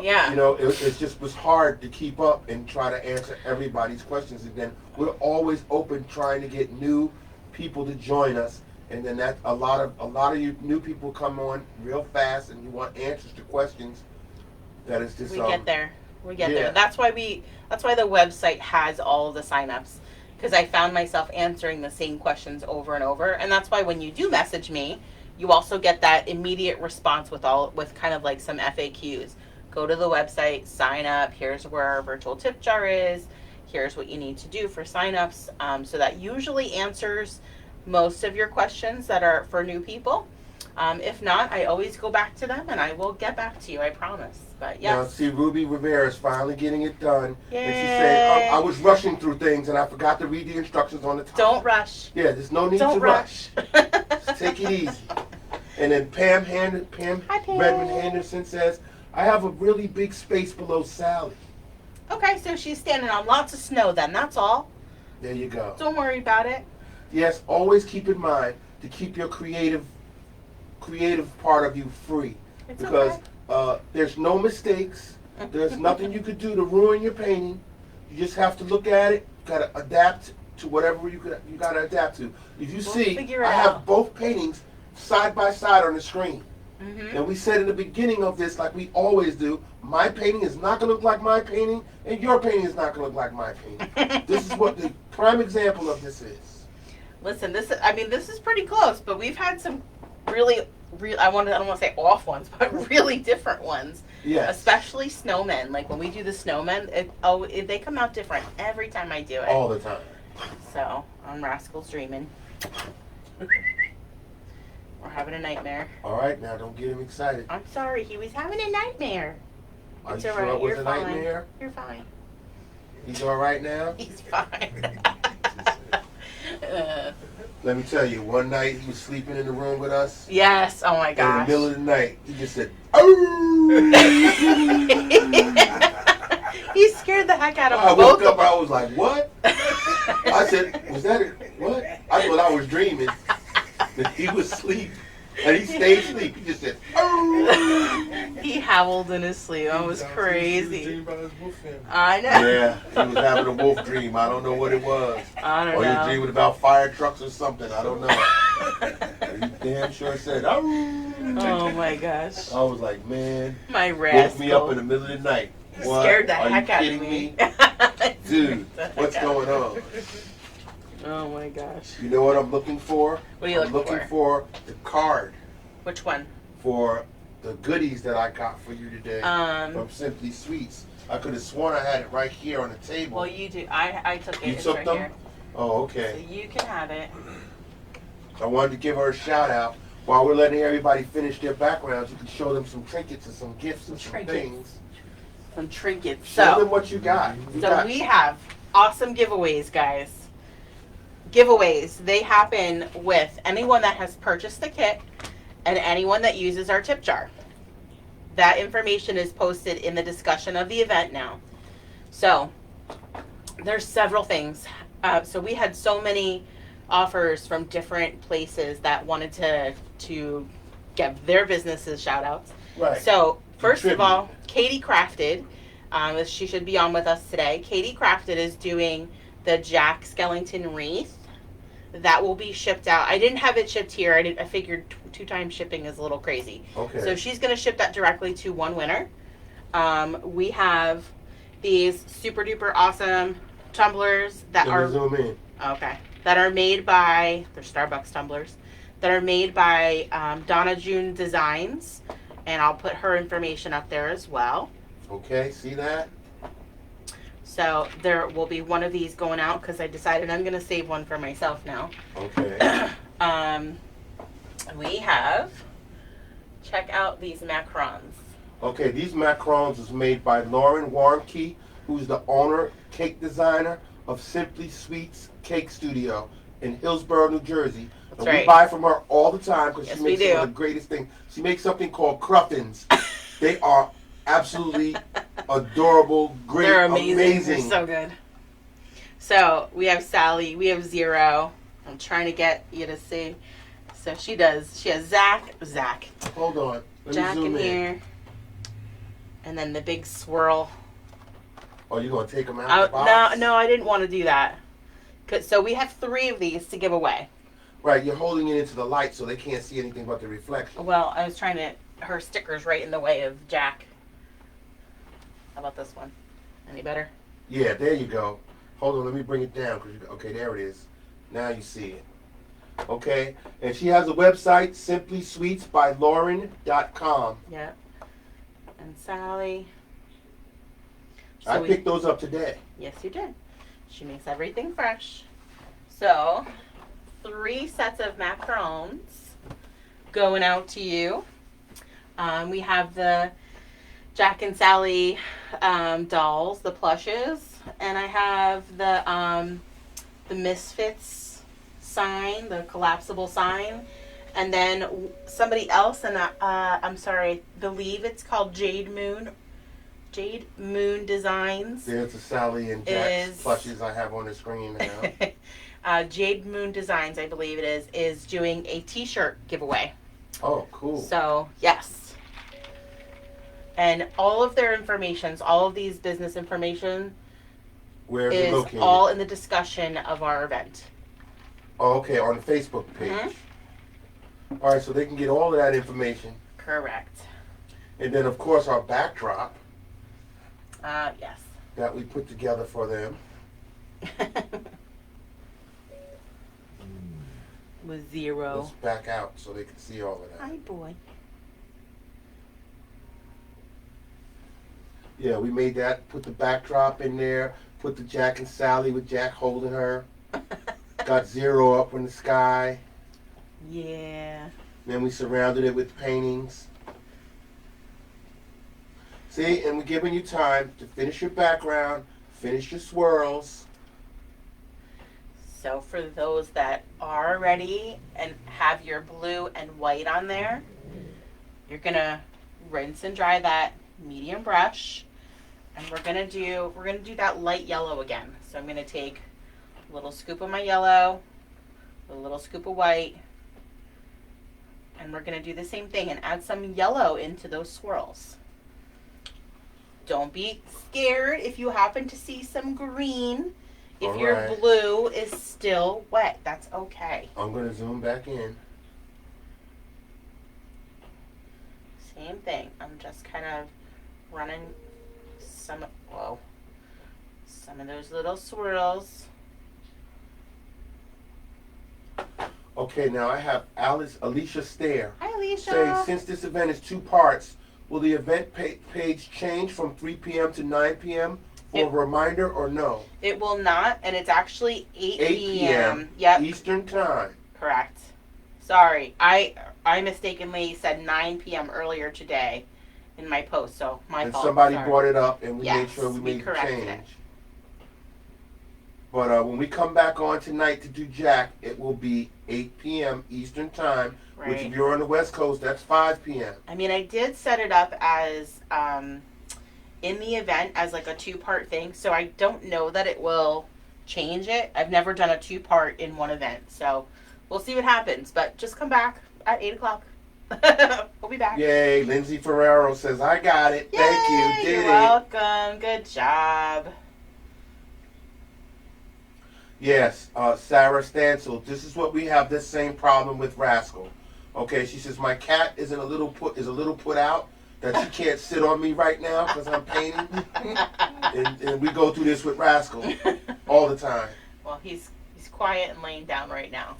Yeah. It just was hard to keep up and try to answer everybody's questions. And then we're always open trying to get new people to join us. And then that a lot of you new people come on real fast and you want answers to questions. That is just We get there. We get yeah. there. That's why the website has all of the signups because I found myself answering the same questions over and over. And that's why when you do message me, you also get that immediate response with kind of like some FAQs. Go to the website, sign up. Here's where our virtual tip jar is. Here's what you need to do for signups. So that usually answers most of your questions that are for new people. If not, I always go back to them and I will get back to you, I promise. But Now, yes. see, Ruby Rivera is finally getting it done. Yay. And she said, I was rushing through things and I forgot to read the instructions on the top. Don't rush. Yeah, there's no need Don't to rush. Just take it easy. And then Pam Hi, Pam. Redmond Henderson says, I have a really big space below Sally. Okay, so she's standing on lots of snow then, that's all. There you go. Don't worry about it. Yes, always keep in mind to keep your creative part of you free. It's Because okay. there's no mistakes. There's nothing you could do to ruin your painting. You just have to look at it. You gotta adapt to whatever you gotta adapt to. If you We'll see, figure it I have out. both paintings side by side on the screen. Mm-hmm. And we said in the beginning of this, like we always do, my painting is not gonna look like my painting, and your painting is not gonna look like my painting. This is what the prime example of this is. Listen, this is pretty close, but we've had some really I don't want to say off ones, but really different ones. Yes. Especially snowmen. Like when we do the snowmen, they come out different every time I do it. All the time. So, on Rascal's Dreaming. We're having a nightmare. All right, now don't get him excited. I'm sorry, he was having a nightmare. Are It's you all sure right, it was you're a fine. nightmare? You're fine. He's all right now? He's fine. Let me tell you, one night he was sleeping in the room with us. Yes, oh my In the gosh. middle of the night, he just said, "Oh!" He scared the heck out of I both woke up, of I was like, "What?" I said, "Was that it? What?" I thought I was dreaming. That he was asleep, and he stayed asleep. He just said, "Oh!" He howled in his sleep. That was crazy. Dream about his wolf family. I know. Yeah, he was having a wolf dream. I don't know what it was. I don't Or he was know. dreaming about fire trucks or something. I don't know. He damn sure said, "Oh!" Oh my gosh. I was like, man, My woke rascal. me up in the middle of the night. What? Scared the Are heck you out kidding of me. Dude, The heck what's out. going on? Oh my gosh. You know what I'm looking for? What are you I'm looking looking for the card Which one? for the goodies that I got for you today from Simply Sweets. I could have sworn I had it right here on the table. Well, you do. I took it. You It's took right them? here. Oh, So okay. you can have it. I wanted to give her a shout out. While we're letting everybody finish their backgrounds, you can show them some trinkets and some gifts and some Trinkets. things. Some trinkets. Show them So, what you got. we have awesome giveaways, guys. Giveaways. They happen with anyone that has purchased the kit and anyone that uses our tip jar. That information is posted in the discussion of the event now. So, there's several things. So we had so many offers from different places that wanted to give their businesses shout outs. Right. So, first of Contribute. all, Katie Crafted, she should be on with us today. Katie Crafted is doing the Jack Skellington wreath. That will be shipped out. I didn't have it shipped here. I figured 2 times shipping is a little crazy. Okay. So she's going to ship that directly to one winner. We have these super duper awesome tumblers that Let me are zoom in. okay. That are made by they're Starbucks tumblers. That are made by Donna June Designs, and I'll put her information up there as well. Okay, see that? So there will be one of these going out because I decided I'm going to save one for myself now. Okay. We have, check out these macarons. Okay, these macarons is made by Lauren Warmke, who's the owner, cake designer of Simply Sweets Cake Studio in Hillsborough, New Jersey. That's And right. we buy from her all the time because Yes, she we makes some do. of the greatest things. She makes something called cruffins. They are absolutely adorable, great, They're amazing. They're so good. So we have Sally. We have Zero. I'm trying to get you to see. So she does. She has Zach. Hold on. Let Jack me zoom in here. And then the big swirl. Oh, you're going to take them out of the box? No, I didn't want to do that. So we have 3 of these to give away. Right, you're holding it into the light so they can't see anything but the reflection. Well, I was trying to. Her sticker's right in the way of Jack. How about this one? Any better? Yeah, there you go. Hold on, let me bring it down. Okay, there it is. Now you see it. Okay, and she has a website, simplysweetsbylauren.com. Yep. And Sally. I picked those up today. Yes, you did. She makes everything fresh. So, 3 sets of macarons going out to you. We have the Jack and Sally dolls, the plushes, and I have the Misfits sign, the collapsible sign, and then somebody else, and I'm sorry, I believe it's called Jade Moon Designs. There's the Sally and Jack's plushes I have on the screen now. Jade Moon Designs, I believe it is doing a t-shirt giveaway. Oh, cool. So, yes. And all of their informations, all of these business information Where is it is located? all in the discussion of our event. Oh, okay, on the Facebook page. Mhm. All right, so they can get all of that information. Correct. And then, of course, our backdrop Yes. that we put together for them. With Zero. Let's back out so they can see all of that. Hi, boy. Yeah, we made that, put the backdrop in there, put the Jack and Sally with Jack holding her, got Zero up in the sky, Yeah. then we surrounded it with paintings. See, and we're giving you time to finish your background, finish your swirls. So for those that are ready and have your blue and white on there, you're gonna rinse and dry that medium brush, and we're gonna do that light yellow again. So I'm gonna take a little scoop of my yellow, a little scoop of white, and we're gonna do the same thing and add some yellow into those swirls. Don't be scared if you happen to see some green. If All your right. blue is still wet, that's okay. I'm going to zoom back in. Same thing. I'm just kind of running some of those little swirls. Okay, now I have Alicia Stair Hi, Alicia. saying, since this event is 2 parts, will the event page change from 3 p.m. to 9 p.m. for a reminder or no? It will not, and it's actually 8 8 p.m. Yep, Eastern Time. correct. Sorry, I mistakenly said 9 p.m. earlier today in my post, so my And fault. somebody Sorry. brought it up, and we made Yes, sure we we made the corrected it. change. But when we come back on tonight to do Jack, it will be 8 p.m. Eastern Time, which Right. if you're on the West Coast, that's 5 p.m. I mean, I did set it up as in the event as like a 2-part thing, so I don't know that it will change it. I've never done a 2-part in one event, so we'll see what happens. But just come back at 8 o'clock. We'll be back. Yay, Lindsay Ferrero says, I got it. Yay, Thank you. Did you're it. welcome. Good job. Yes, Sarah Stansel. This is what we have. This same problem with Rascal. Okay, she says my cat is a little put out that she can't sit on me right now because I'm painting, and we go through this with Rascal all the time. Well, he's quiet and laying down right now.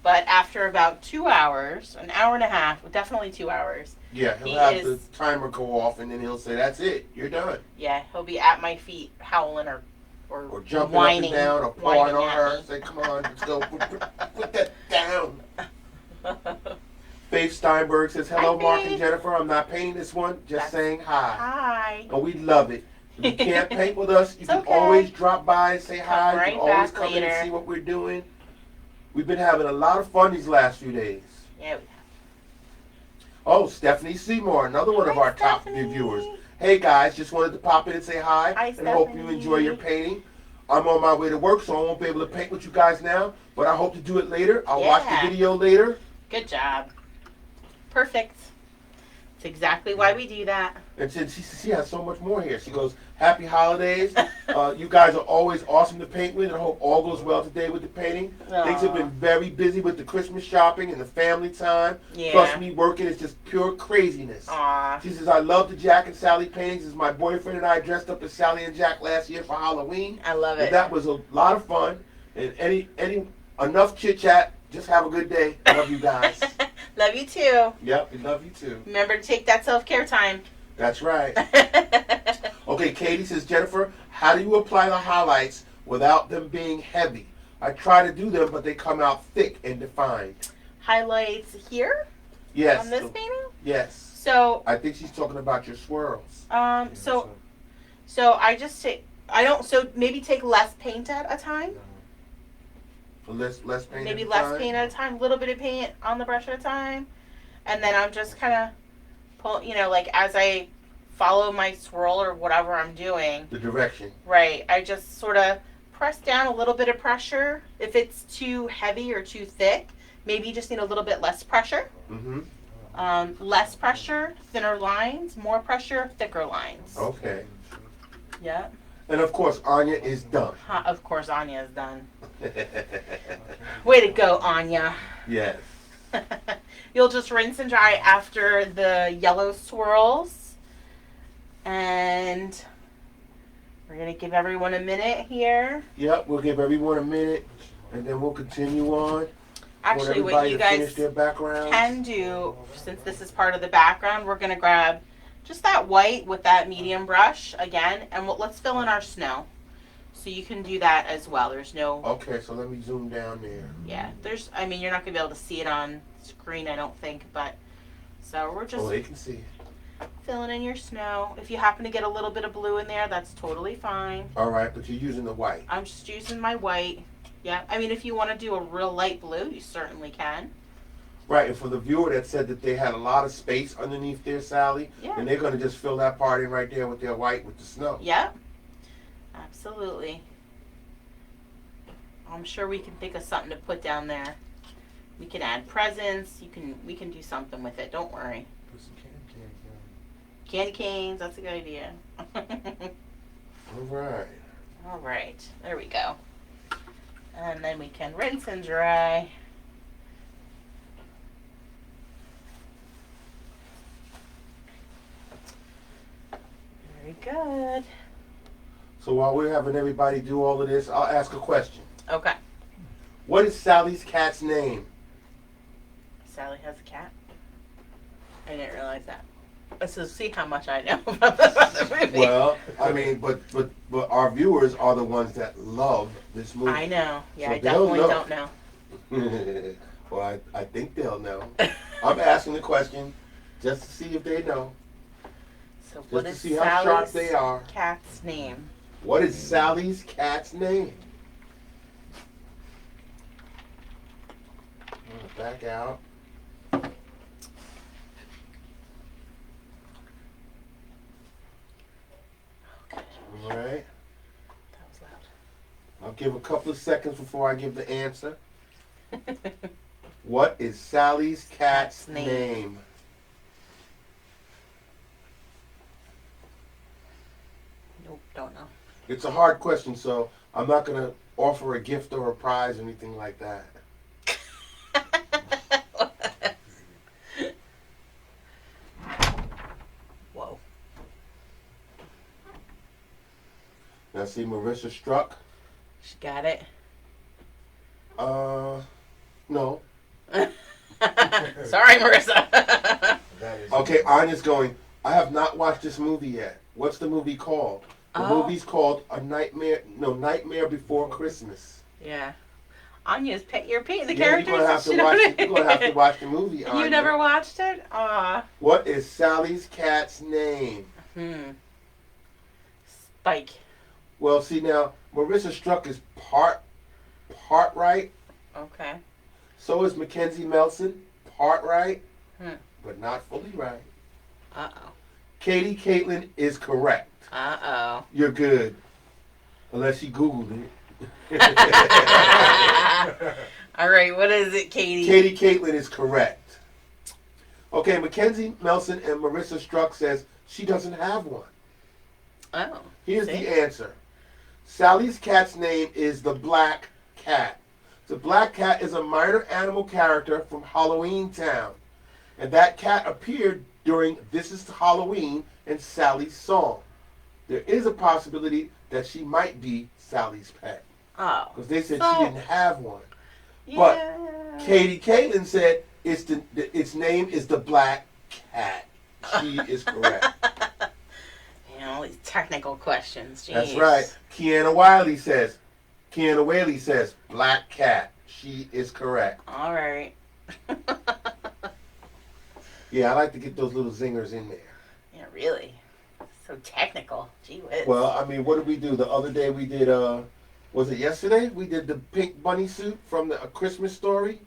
But after about 2 hours, an hour and a half, definitely 2 hours. Yeah, he'll have the timer go off, and then he'll say, "That's it, you're done." Yeah, he'll be at my feet, howling or jumping whining, up and down, or pawing on her. me. Say, "Come on, let's go. Put that down." Faith Steinberg says, "Hello, Hi, Mark Faith. and Jennifer. I'm not painting this one, just saying hi. Hi. But we love it. If you can't paint with us, you It's can okay. always drop by and say hi. Come You right can always back come in later. and see what we're doing. We've been having a lot of fun these last few days." Yeah. Oh, Stephanie Seymour, another one of Hi, our top Stephanie. reviewers. Hey guys, just wanted to pop in and say hi, Hi, and hope you Stephanie. enjoy your painting. I'm on my way to work, so I won't be able to paint with you guys now, but I hope to do it later. I'll watch Yeah. the video later. Good job. Perfect. It's exactly why we do that. And since she has so much more here, she goes, "Happy holidays. You guys are always awesome to paint with, and I hope all goes well today with the painting. Things have been very busy with the Christmas shopping and the family time. Yeah. Plus me working is just pure craziness." Aw. She says, "I love the Jack and Sally paintings. As my boyfriend and I dressed up as Sally and Jack last year for Halloween. I love And it. that was a lot of fun. And any enough chit chat. Just have a good day. Love you guys." Love you too. Yep, we love you too. Remember to take that self-care time. That's right. Okay, Katie says, "Jennifer, how do you apply the highlights without them being heavy? I try to do them, but they come out thick and defined." Highlights here Yes. on this painting. Yes. So, I think she's talking about your swirls. so I just take. I don't. So maybe take less paint at a time. So less paint. Maybe at a less time? paint at a time. A little bit of paint on the brush at a time, and then I'm just kind of pull. Like as I follow my swirl or whatever I'm doing. The direction. Right. I just sort of press down a little bit of pressure. If it's too heavy or too thick, maybe you just need a little bit less pressure. Mm-hmm. Less pressure, thinner lines. More pressure, thicker lines. Okay. Yeah. And of course, Anya is done. Of course, Anya is done. Way to go, Anya. Yes. You'll just rinse and dry after the yellow swirls. And we're going to give everyone a minute here. Yep, we'll give everyone a minute, and then we'll continue on. Actually, Want what everybody you to guys finish their backgrounds. can do, since this is part of the background, we're going to grab just that white with that medium brush again, and let's fill in our snow. So you can do that as well. There's no, Okay, so let me zoom down there. yeah, you're not going to be able to see it on screen, I don't think, but, so we're just Oh, they can see it. filling in your snow. If you happen to get a little bit of blue in there, that's totally fine. All right, but you're using the white. I'm just using my white. Yeah, I mean, if you want to do a real light blue, you certainly can. Right, and for the viewer that said that they had a lot of space underneath their Sally, Yeah. and they're going to just fill that part in right there with their white with the snow. Yep. Absolutely. I'm sure we can think of something to put down there. We can add presents. We can do something with it. Don't worry. Put some candy canes down. Candy canes. That's a good idea. All right. All right. There we go. And then we can rinse and dry. Very good. So while we're having everybody do all of this, I'll ask a question. Okay. What is Sally's cat's name? Sally has a cat. I didn't realize that. So see how much I know about the movie. Well, I mean, but our viewers are the ones that love this movie. I know. Yeah, So I they'll definitely know. don't know. Well, I think they'll know. I'm asking the question just to see if they know. So Just what to is see how sharp Sally's they are. cat's name? What is Sally's cat's name? I'm gonna back out. All right. That was I'll give a couple of seconds before I give the answer. loud. What is Sally's cat's Cat's name. name? Nope, don't know. It's a hard question, so I'm not going to offer a gift or a prize or anything like that. Whoa. Now see, Marissa struck. She got it. No. Sorry, Marissa. That is Okay, Anya's going, I have not watched this movie yet. What's the movie called? The movie's called Nightmare Before Christmas. Yeah. Anya's you're painting the Yeah, characters. you're gonna have to watch the movie, Anya. You never watched it? Aw. What is Sally's cat's name? Spike. Well, see now, Marissa Struck is part right. Okay. So is Mackenzie Melson, part right, Hmm. but not fully right. Uh-oh. Katie Caitlin is correct. Uh-oh. You're good. Unless you Googled it. All right, what is it, Katie? Katie Caitlin is correct. Okay, Mackenzie Melson and Marissa Struck says she doesn't have one. Oh. Here's see? the answer. Sally's cat's name is the Black Cat. The Black Cat is a minor animal character from Halloween Town. And that cat appeared during This Is Halloween and Sally's song. There is a possibility that she might be Sally's pet. Oh. Because they said So- she didn't have one. Yeah. But Katie Caitlin said its name is the Black Cat. She is correct. All these technical questions. Jeez. That's right. Kiana Wiley says Black Cat. She is correct. All right. Yeah, I like to get those little zingers in there. Yeah, really. So technical. Gee whiz. Well, I mean, what did we do? The other day we did, was it yesterday? We did the pink bunny suit from A Christmas Story.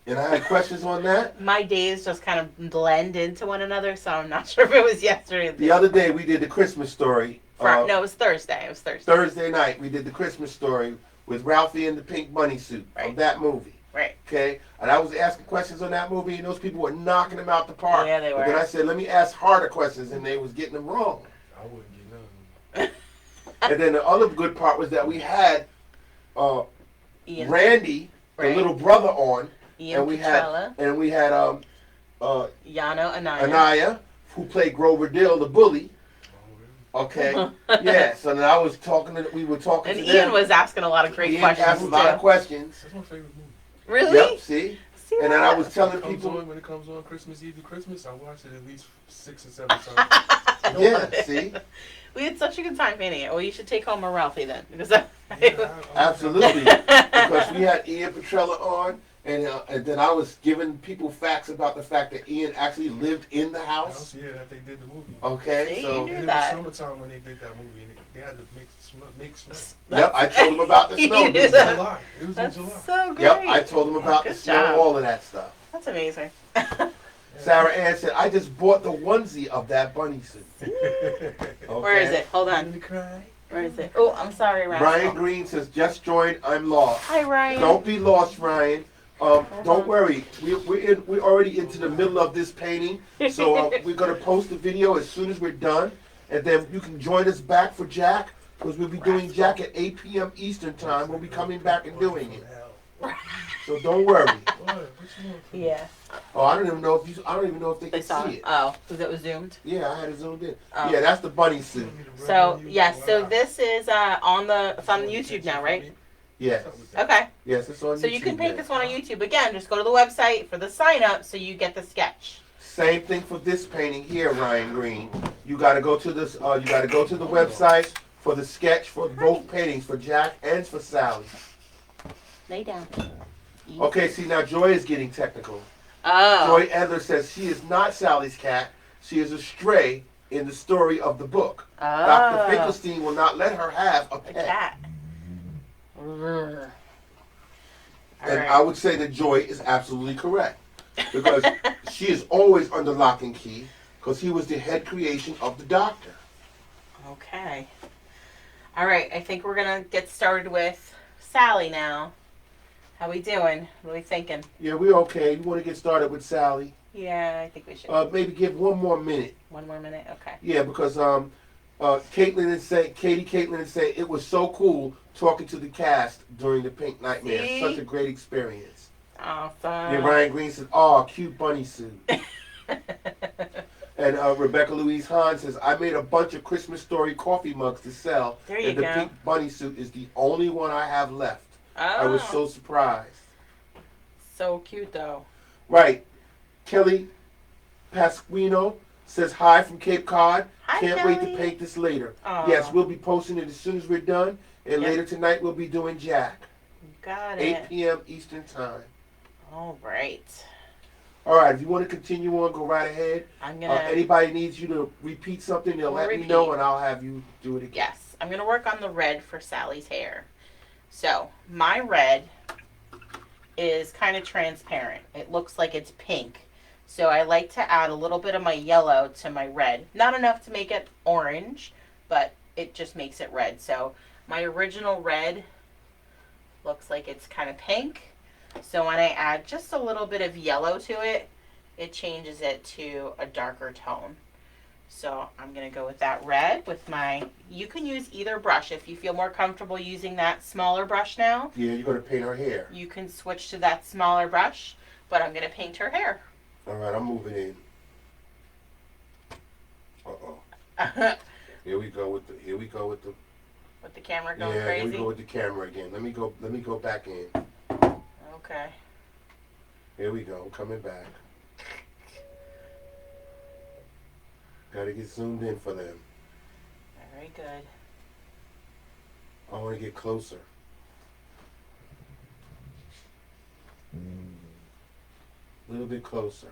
And I had questions on that. My days just kind of blend into one another, so I'm not sure if it was yesterday. Or The other day we did The Christmas Story. no, it was Thursday. It was Thursday. Thursday night we did The Christmas Story with Ralphie in the pink bunny suit Right. of that movie. Right. Okay? And I was asking questions on that movie, and those people were knocking them out the park. Yeah, they But were. then I said, let me ask harder questions, and they was getting them wrong. I wouldn't get none. And then the other good part was that we had Ian. Randy, Right. the little brother, on, Ian and we Petrella. had Yano Anaya. Anaya, who played Grover Dill, the bully. Oh, Okay, yeah. So then we were talking And to Ian them. was asking a lot of great Ian questions asked a lot of too. questions. That's my favorite movie. Really? Yep. See. See And then I that? was telling When people. it comes on Christmas Eve to Christmas, I watch it at least 6 or 7 times. Yeah. See. We had such a good time painting it. Well, you should take home a Ralphie then, because Absolutely. Because we had Ian Petrella on, and then I was giving people facts about the fact that Ian actually lived in the house. Yeah, that they did the movie. Okay, See, so you knew And it that. was summertime when they did that movie, and they had to make snow. yep, I told him about the You snow. knew It was that. in July. It was That's in July. so great. Yep, I told him about the Good snow, job. all of that stuff. That's amazing. Sarah Ann said, I just bought the onesie of that bunny suit. Okay. Where is it? Hold on. Cry. Where is it? Oh, I'm sorry, Ryan. Ryan Green says, just joined, I'm lost. Hi, Ryan. Don't be lost, Ryan. Don't worry. We're already into the middle of this painting, so we're going to post the video as soon as we're done, and then you can join us back for Jack, because we'll be doing Jack at 8 p.m. Eastern time. We'll be coming back and doing it. So don't worry. Yeah. Oh, I don't even know if they They can saw see it. it. Oh, because it was zoomed. Yeah, I had it zoomed in. Oh. Yeah, that's the bunny suit. So yes, so this is it's on YouTube now, right? Yes. Okay. Yes, it's on YouTube. So you can paint now. this one on YouTube. Again, just go to the website for the sign up so you get the sketch. Same thing for this painting here, Ryan Green. You got to go to this. You got to go to the website for the sketch for both paintings, for Jack and for Sally. Lay down. Okay, see now Joy is getting technical. Oh. Joy Edler says she is not Sally's cat. She is a stray in the story of the book. Oh. Dr. Finkelstein will not let her have a A pet. cat. All And right. I would say that Joy is absolutely correct. Because she is always under lock and key, because he was the head creation of the Doctor. Okay. All right. I think we're gonna get started with Sally now. How we doing? What are we thinking? Yeah, we're okay. You want to get started with Sally? Yeah, I think we should. Maybe give one more minute. 1 more minute? Okay. Yeah, because Caitlin is saying it was so cool talking to the cast during the Pink Nightmare. See? Such a great experience. Awesome. Yeah, Ryan Green says, "Oh, cute bunny suit." And Rebecca Louise Hahn says, "I made a bunch of Christmas Story coffee mugs to sell, There you and the go. pink bunny suit is the only one I have left." Oh, I was so surprised. so cute though. Right. Kelly Pasquino says hi from Cape Cod. Hi, Can't wait Kelly. to paint this later. Aw. Yes, we'll be posting it as soon as we're done. And Yep. later tonight we'll be doing Jack. Got 8 it. p.m. Eastern Time. All right. All right, if you want to continue on, go right ahead. I'm gonna. Anybody needs you to repeat something, they'll We'll let me know repeat. and I'll have you do it again. Yes, I'm gonna work on the red for Sally's hair. So my red is kind of transparent. It looks like it's pink. So I like to add a little bit of my yellow to my red. Not enough to make it orange, but it just makes it red. So my original red looks like it's kind of pink. So when I add just a little bit of yellow to it, it changes it to a darker tone. So I'm going to go with that red with my, you can use either brush. If you feel more comfortable using that smaller brush now, Yeah, you're going to paint her hair. you can switch to that smaller brush, but I'm going to paint her hair. All right, I'm moving in. Uh-oh. Here we go with the With the camera going yeah, crazy. here we go with the camera again. Let me go back in. Okay. Here we go, coming back. Gotta get zoomed in for them. Very good. I want to get closer. A little bit closer.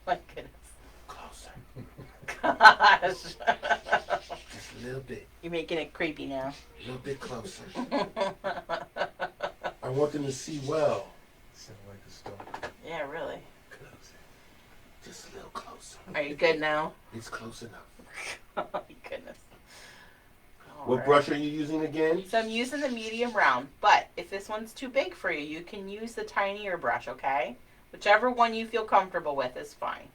My goodness. Closer. Gosh. Just a little bit. You're making it creepy now. A little bit closer. I want them to see well. Sound like a star. Yeah, really. Closer. Just a little closer. Are you good now? It's close enough. Oh my goodness. All What right. brush are you using again? So I'm using the medium round, but if this one's too big for you, you can use the tinier brush, okay? Whichever one you feel comfortable with is fine.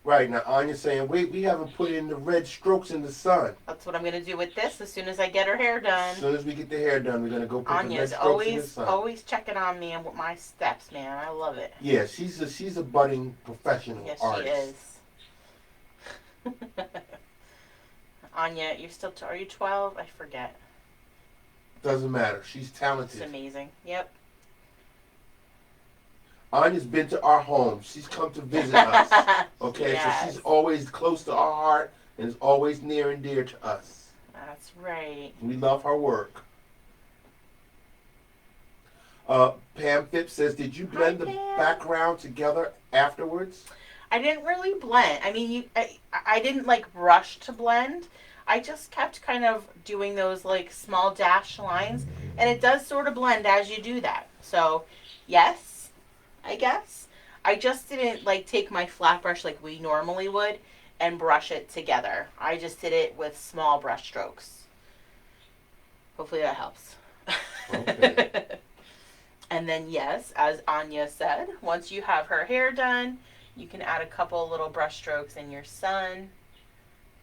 Right, now Anya's saying, wait, we haven't put in the red strokes in the sun. That's what I'm going to do with this as soon as I get her hair done. As soon as we get the hair done, we're going to go put the red Anya's strokes in the sun. always checking on me and with my steps, man. I love it. Yeah, she's a budding professional Yes, artist. she is. Anya, you're still, are you 12? I forget. Doesn't matter. She's It's talented. amazing. Yep. Anya's been to our home. She's come to visit us. Okay, Yes. so she's always close to our heart and is always near and dear to us. That's right. We love her work. Pam Phipps says, did you blend the Pam. background together afterwards? I didn't really blend. I mean, I didn't like rush to blend. I just kept kind of doing those like small dash lines, and it does sort of blend as you do that. So, yes, I guess. I just didn't like take my flat brush like we normally would and brush it together. I just did it with small brush strokes. Hopefully that helps. Okay. And then yes, as Anya said, once you have her hair done, you can add a couple little brush strokes in your sun.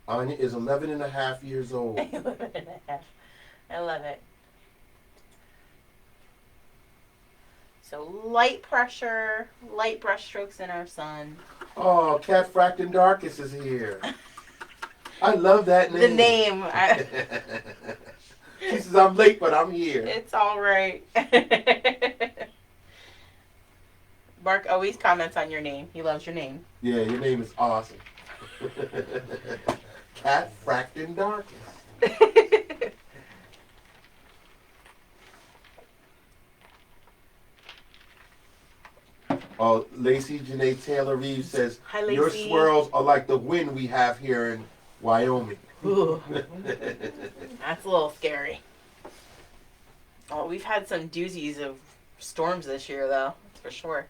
Anya is 11 and a half years old. I love it. So light pressure, light brush strokes in our sun. Oh, Cat Fracton Darkus is here. I love that name. The name, She says, I'm late, but I'm here. it's all right. Mark always comments on your name. He loves your name. Yeah, your name is awesome. Cat Fracton Darkus. Oh, Lacey Janae Taylor Reeves says, Hi, your Lacey. swirls are like the wind we have here in Wyoming. Ooh, that's a little scary. Oh, we've had some doozies of storms this year, though. That's for sure.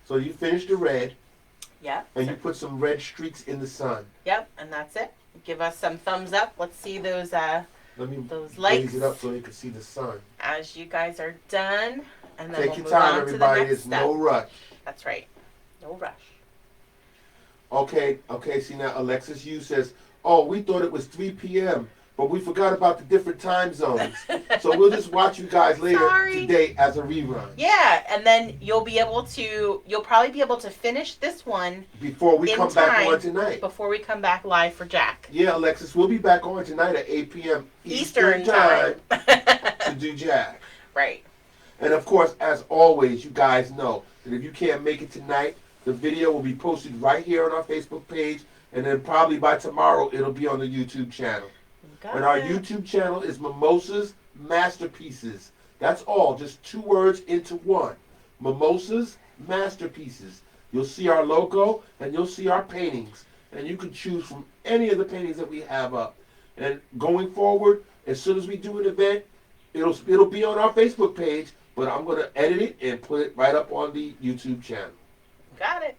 So you finished the red, Yep. and you put some red streaks in the sun. Yep, and that's it. Give us some thumbs up. Let's see those Let me those raise it up lights so you can see the sun. as you guys are done, and then Take we'll your move time, on to the everybody. next There's step. no rush. That's right. No rush. Okay, see now Alexis Yu says, oh, we thought it was 3 p.m., but we forgot about the different time zones. So we'll just watch you guys later today as a rerun. Yeah, and then you'll probably be able to finish this one before we come back on tonight. Before we come back live for Jack. Yeah, Alexis, we'll be back on tonight at 8 p.m. Eastern time to do Jack. Right. And of course, as always, you guys know that if you can't make it tonight, the video will be posted right here on our Facebook page, and then probably by tomorrow it'll be on the YouTube channel. And our YouTube channel is Mimosas Masterpieces. That's all, just 2 words into one. Mimosas Masterpieces. You'll see our logo and you'll see our paintings. And you can choose from any of the paintings that we have up. And going forward, as soon as we do an event, it'll be on our Facebook page, but I'm going to edit it and put it right up on the YouTube channel. Got it.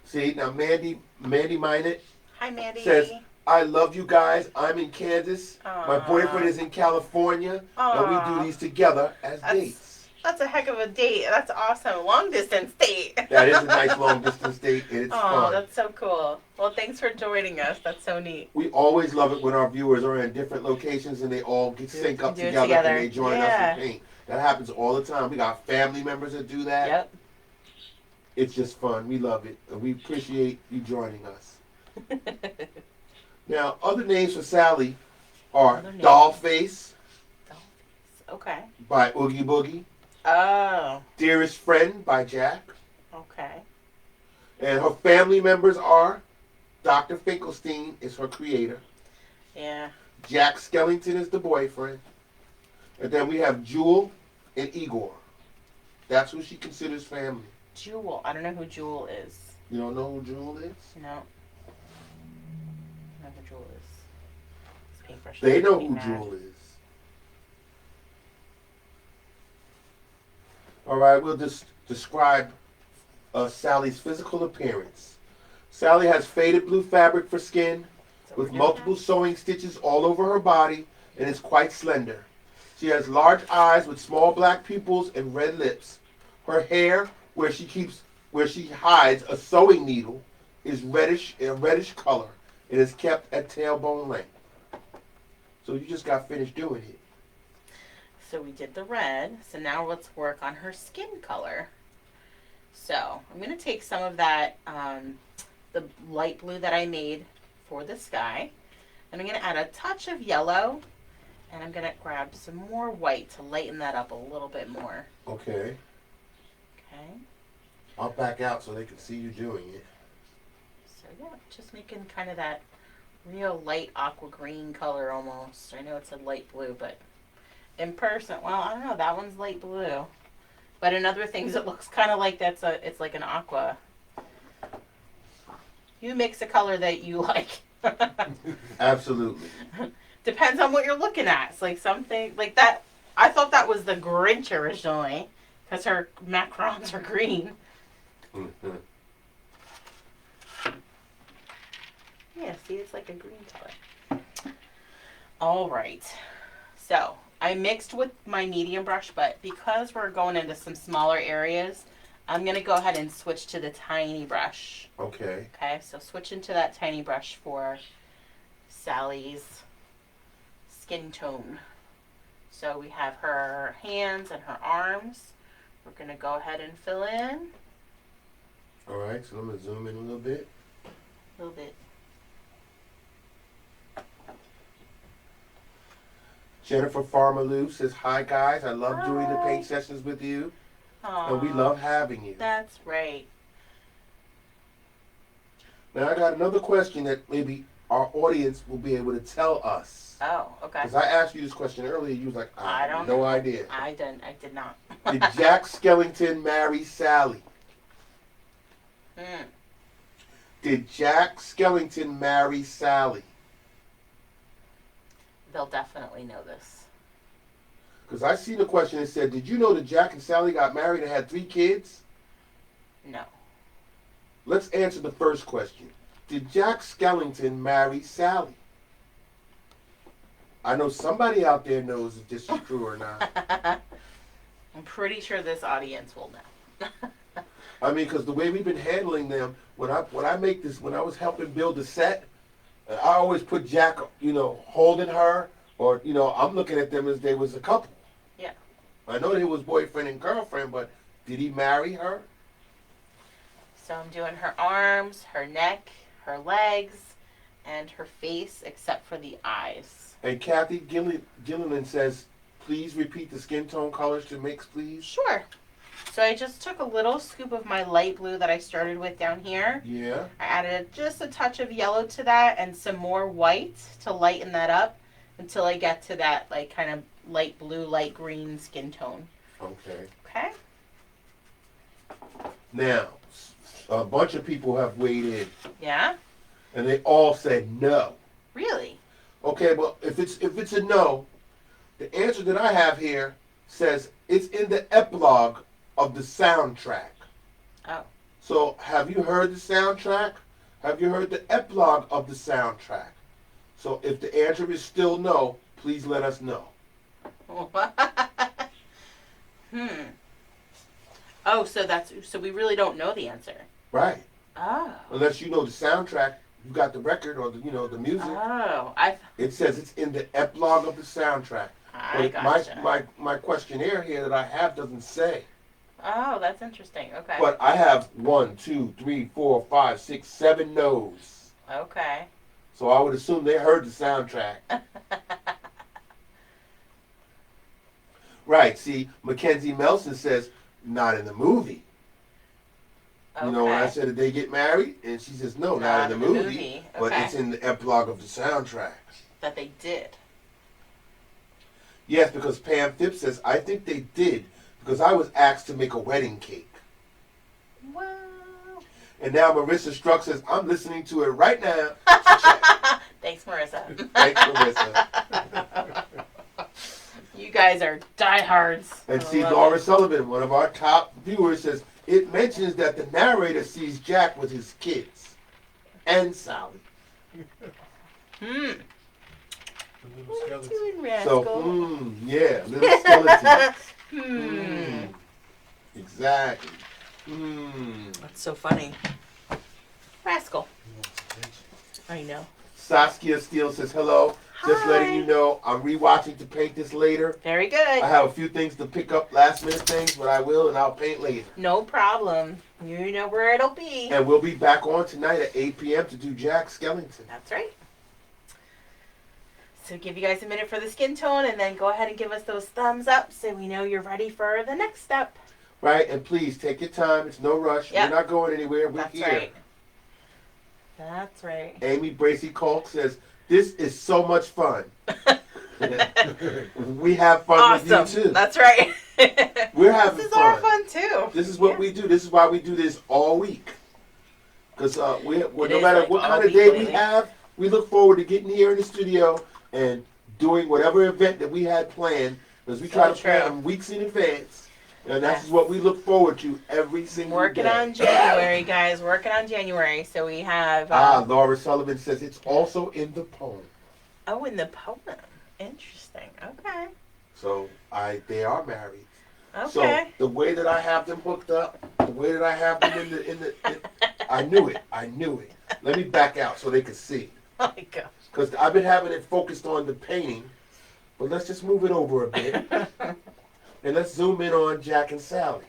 See, now Mandy Minot. Hi, Mandy. Says, I love you guys. I'm in Kansas. Aww. My boyfriend is in California. And we do these together as dates. That's a heck of a date. That's awesome. Long distance date. That is a nice long distance date, and it's fun. Oh, that's so cool. Well, thanks for joining us. That's so neat. We always love it when our viewers are in different locations and they all sync up together and they join us and paint. That happens all the time. We got family members that do that. Yep. It's just fun. We love it. And we appreciate you joining us. Now, other names for Sally are Dollface. Okay. By Oogie Boogie. Oh. Dearest Friend by Jack. Okay. And her family members are Dr. Finkelstein is her creator. Yeah. Jack Skellington is the boyfriend. And then we have Jewel and Igor. That's who she considers family. Jewel. I don't know who Jewel is. You don't know who Jewel is? No. I don't know who Jewel is. This paintbrush They know who Jewel is. All right, we'll just describe Sally's physical appearance. Sally has faded blue fabric for skin with multiple sewing stitches all over her body and is quite slender. She has large eyes with small black pupils and red lips. Her hair, where she hides a sewing needle, is a reddish color and is kept at tailbone length. So you just got finished doing it. So we did the red. So now let's work on her skin color. So I'm going to take some of that, the light blue that I made for the sky. And I'm going to add a touch of yellow. And I'm going to grab some more white to lighten that up a little bit more. Okay. Okay. I'll back out so they can see you doing it. So yeah, just making kind of that real light aqua green color almost. I know it's a light blue, but in person, well, I don't know. That one's light blue. But in other things, it looks kind of like it's like an aqua. You mix a color that you like. Absolutely. Depends on what you're looking at. It's like something like that. I thought that was the Grinch originally because her macarons are green. Mm-hmm. Yeah, see, it's like a green color. All right. So I mixed with my medium brush, but because we're going into some smaller areas, I'm going to go ahead and switch to the tiny brush. Okay. Okay, so switch into that tiny brush for Sally's skin tone. So we have her hands and her arms. We're going to go ahead and fill in. All right, so I'm going to zoom in a little bit. A little bit. Jennifer Farmaloo says, hi guys, I love doing the paint sessions with you. Aww, And we love having you. That's right. Now I got another question that maybe our audience will be able to tell us. Oh, okay. Because I asked you this question earlier, you was like, I have no idea. I did not. Did Jack Skellington marry Sally? Did Jack Skellington marry Sally? They'll definitely know this. Because I seen the question that said, did you know that Jack and Sally got married and had 3 kids? No. Let's answer the first question. Did Jack Skellington marry Sally? I know somebody out there knows if this is true or not. I'm pretty sure this audience will know. I mean, because the way we've been handling them, when I make this, when I was helping build the set, I always put Jack, holding her, or I'm looking at them as they was a couple. Yeah. I know they was boyfriend and girlfriend, but did he marry her? So I'm doing her arms, her neck, her legs, and her face, except for the eyes. And Kathy Gilliland says, please repeat the skin tone colors to mix, please. Sure. So I just took a little scoop of my light blue that I started with down here. Yeah. I added just a touch of yellow to that and some more white to lighten that up until I get to that like kind of light blue, light green skin tone. Okay. Okay. Now, a bunch of people have weighed in, Yeah? and they all said no. Really? Okay, well, if it's a no, the answer that I have here says it's in the epilogue of the soundtrack. Oh. So, have you heard the soundtrack? Have you heard the epilogue of the soundtrack? So, if the answer is still no, please let us know. Oh, so we really don't know the answer. Right. Oh. Unless you know the soundtrack, you got the record or the music. Oh, It says it's in the epilogue of the soundtrack. I But gotcha. my questionnaire here that I have doesn't say. Oh, that's interesting. Okay. But I have 1, 2, 3, 4, 5, 6, 7 no's. Okay. So I would assume they heard the soundtrack. Right. See, Mackenzie Melson says, not in the movie. Okay. You know, when I said, did they get married? And she says, no, not in the movie. But Okay. it's in the epilogue of the soundtrack. That they did. Yes, because Pam Phipps says, I think they did because I was asked to make a wedding cake. Wow. And now Marissa Struck says, I'm listening to it right now. Thanks, Marissa. Thanks, Marissa. You guys are diehards. And I see, love Laura it. Sullivan, one of our top viewers, says, it mentions that the narrator sees Jack with his kids and Sally. The little What are you skeleton. doing, Rascal? So, yeah, little skeleton. Exactly. That's so funny. Rascal. He wants attention. I know. Saskia Steele says, hello. Just Hi. letting you know, I'm rewatching to paint this later. Very good. I have a few things to pick up, last minute things, but I will, and I'll paint later. No problem. You know where it'll be. And we'll be back on tonight at 8 p.m. to do Jack Skellington. That's right. So give you guys a minute for the skin tone and then go ahead and give us those thumbs up so we know you're ready for the next step. Right? And please, take your time. It's no rush. Yep. We're not going anywhere. We're That's here. right. That's right. Amy Bracy Colk says, this is so much fun. We have fun Awesome. with you, too. That's right. We're having This is fun. our fun, too. This is what we do. This is why we do this all week. Because no is matter like what all kind of week day we lately. have, we look forward to getting here in the studio and doing whatever event that we had planned. Because we So try to plan true. them weeks in advance. And that's Yes. what we look forward to every single Working day. on January, guys. Working on January. So we have... Laura Sullivan says it's also in the poem. Oh, in the poem. Interesting. Okay. So they are married. Okay. So the way that I have them hooked up, the way that I have them I knew it. Let me back out so they can see. Oh my gosh. Because I've been having it focused on the painting, but let's just move it over a bit. And let's zoom in on Jack and Sally.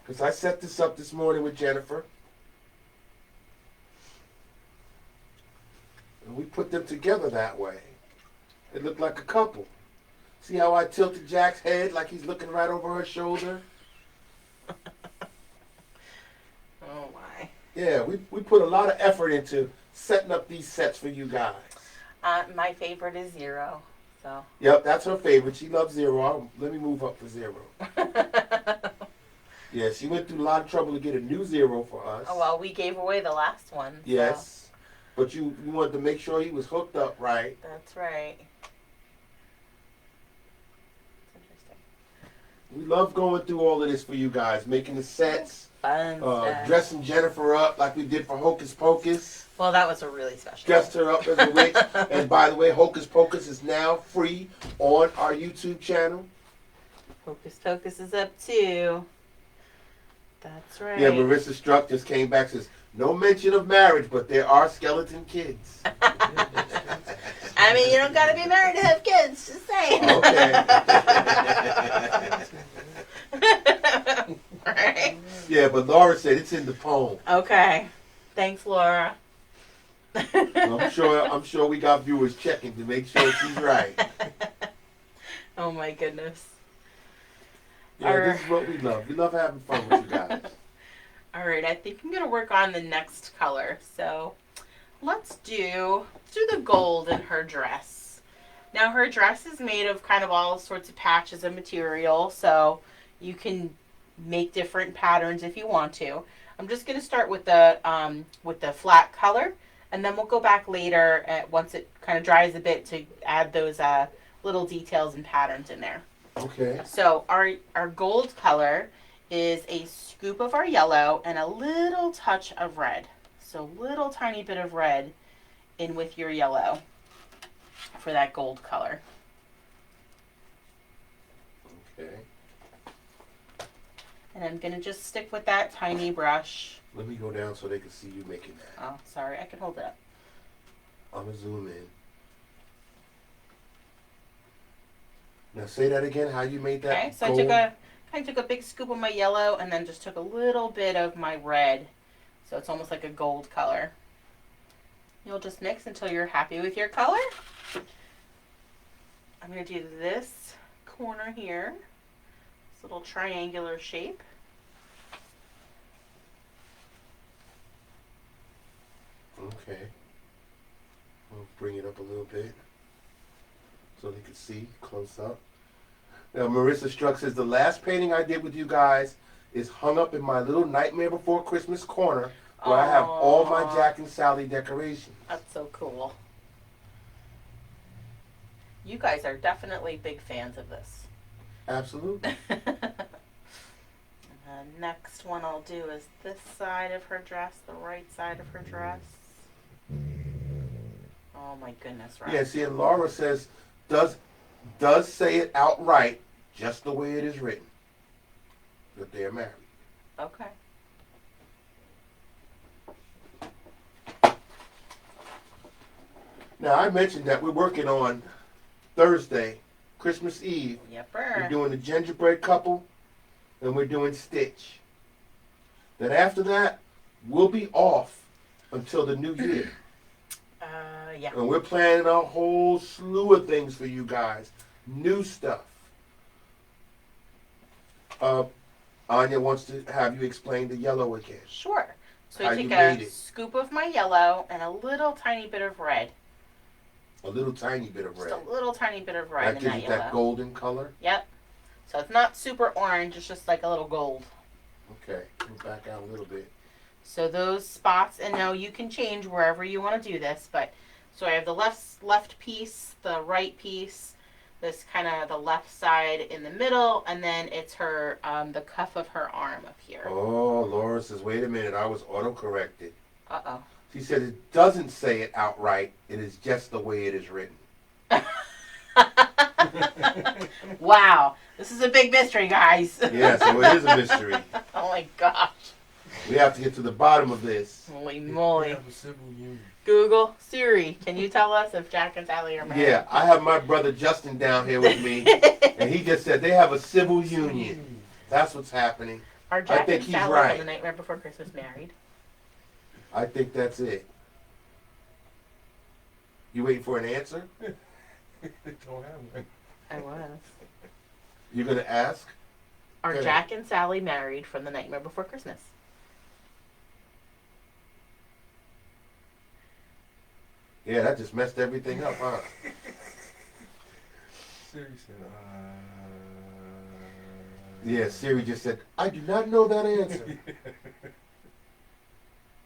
Because I set this up this morning with Jennifer. And we put them together that way. It looked like a couple. See how I tilted Jack's head like he's looking right over her shoulder? Oh my. Yeah, we put a lot of effort into setting up these sets for you guys. My favorite is Zero. So. Yep, that's her favorite. She loves Zero. Let me move up for Zero. Yeah, she went through a lot of trouble to get a new Zero for us. Oh, well, we gave away the last one. So. Yes, but you wanted to make sure he was hooked up right. That's right. It's interesting. We love going through all of this for you guys, making the sets, Fun stuff. Dressing Jennifer up like we did for Hocus Pocus. Well, that was a really special. Dressed her up as a witch. And by the way, Hocus Pocus is now free on our YouTube channel. Hocus Pocus is up too. That's right. Yeah, Marissa Struck just came back and says, no mention of marriage, but there are skeleton kids. I mean, you don't gotta be married to have kids, just saying. Okay. Right? Yeah, but Laura said it's in the poem. Okay. Thanks, Laura. I'm sure we got viewers checking to make sure she's right. Oh my goodness. Yeah, this is what we love. We love having fun with you guys. All right, I think I'm gonna work on the next color. So let's do the gold in her dress. Now her dress is made of kind of all sorts of patches of material, so you can make different patterns if you want to. I'm just gonna start with the flat color, and then we'll go back later once it kind of dries a bit to add those little details and patterns in there. Okay. So our gold color is a scoop of our yellow and a little touch of red. So a little tiny bit of red in with your yellow for that gold color. Okay. And I'm going to just stick with that tiny brush. Let me go down so they can see you making that. Oh, sorry. I can hold it up. I'm going to zoom in. Now say that again, how you made that. Okay, so gold? I took a big scoop of my yellow and then just took a little bit of my red. So it's almost like a gold color. You'll just mix until you're happy with your color. I'm going to do this corner here. This little triangular shape. Okay. We'll bring it up a little bit so they can see close up. Now Marissa Struck says, the last painting I did with you guys is hung up in my little Nightmare Before Christmas corner where I have all my Jack and Sally decorations. That's so cool. You guys are definitely big fans of this. Absolutely. The next one I'll do is this side of her dress, the right side of her dress. Oh my goodness, right? Yeah, see, and Laura says, does say it outright, just the way it is written, that they are married. Okay. Now, I mentioned that we're working on Thursday, Christmas Eve. We're Yepper. doing the gingerbread couple, and we're doing Stitch. Then after that, we'll be off until the new year. Yeah. And we're planning a whole slew of things for you guys. New stuff. Anya wants to have you explain the yellow again. Sure. So How I you take made a it. scoop of my yellow and a little tiny bit of red. A little tiny bit of red. Just a little tiny bit of red That in gives that it yellow. that golden color. Yep. So it's not super orange, it's just like a little gold. Okay, we'll back out a little bit. So those spots, and now you can change wherever you want to do this, but so I have the left piece, the right piece, this kind of the left side in the middle, and then it's her, the cuff of her arm up here. Oh, Laura says, wait a minute, I was auto-corrected. Uh-oh. She said it doesn't say it outright, it is just the way it is written. Wow. This is a big mystery, guys. Yeah, so it is a mystery. Oh my gosh. We have to get to the bottom of this. Holy They moly. have a civil union. Google, Siri, can you tell us if Jack and Sally are married? Yeah, I have my brother Justin down here with me, and he just said they have a civil union. That's what's happening. Are Jack think and he's Sally right. on the Nightmare Before Christmas married? I think that's it. You waiting for an answer? They don't have one. I was. You're gonna ask? Are Good. Jack and Sally married from the Nightmare Before Christmas? Yeah, that just messed everything up, huh? Seriously. Yeah, Siri just said, I do not know that answer.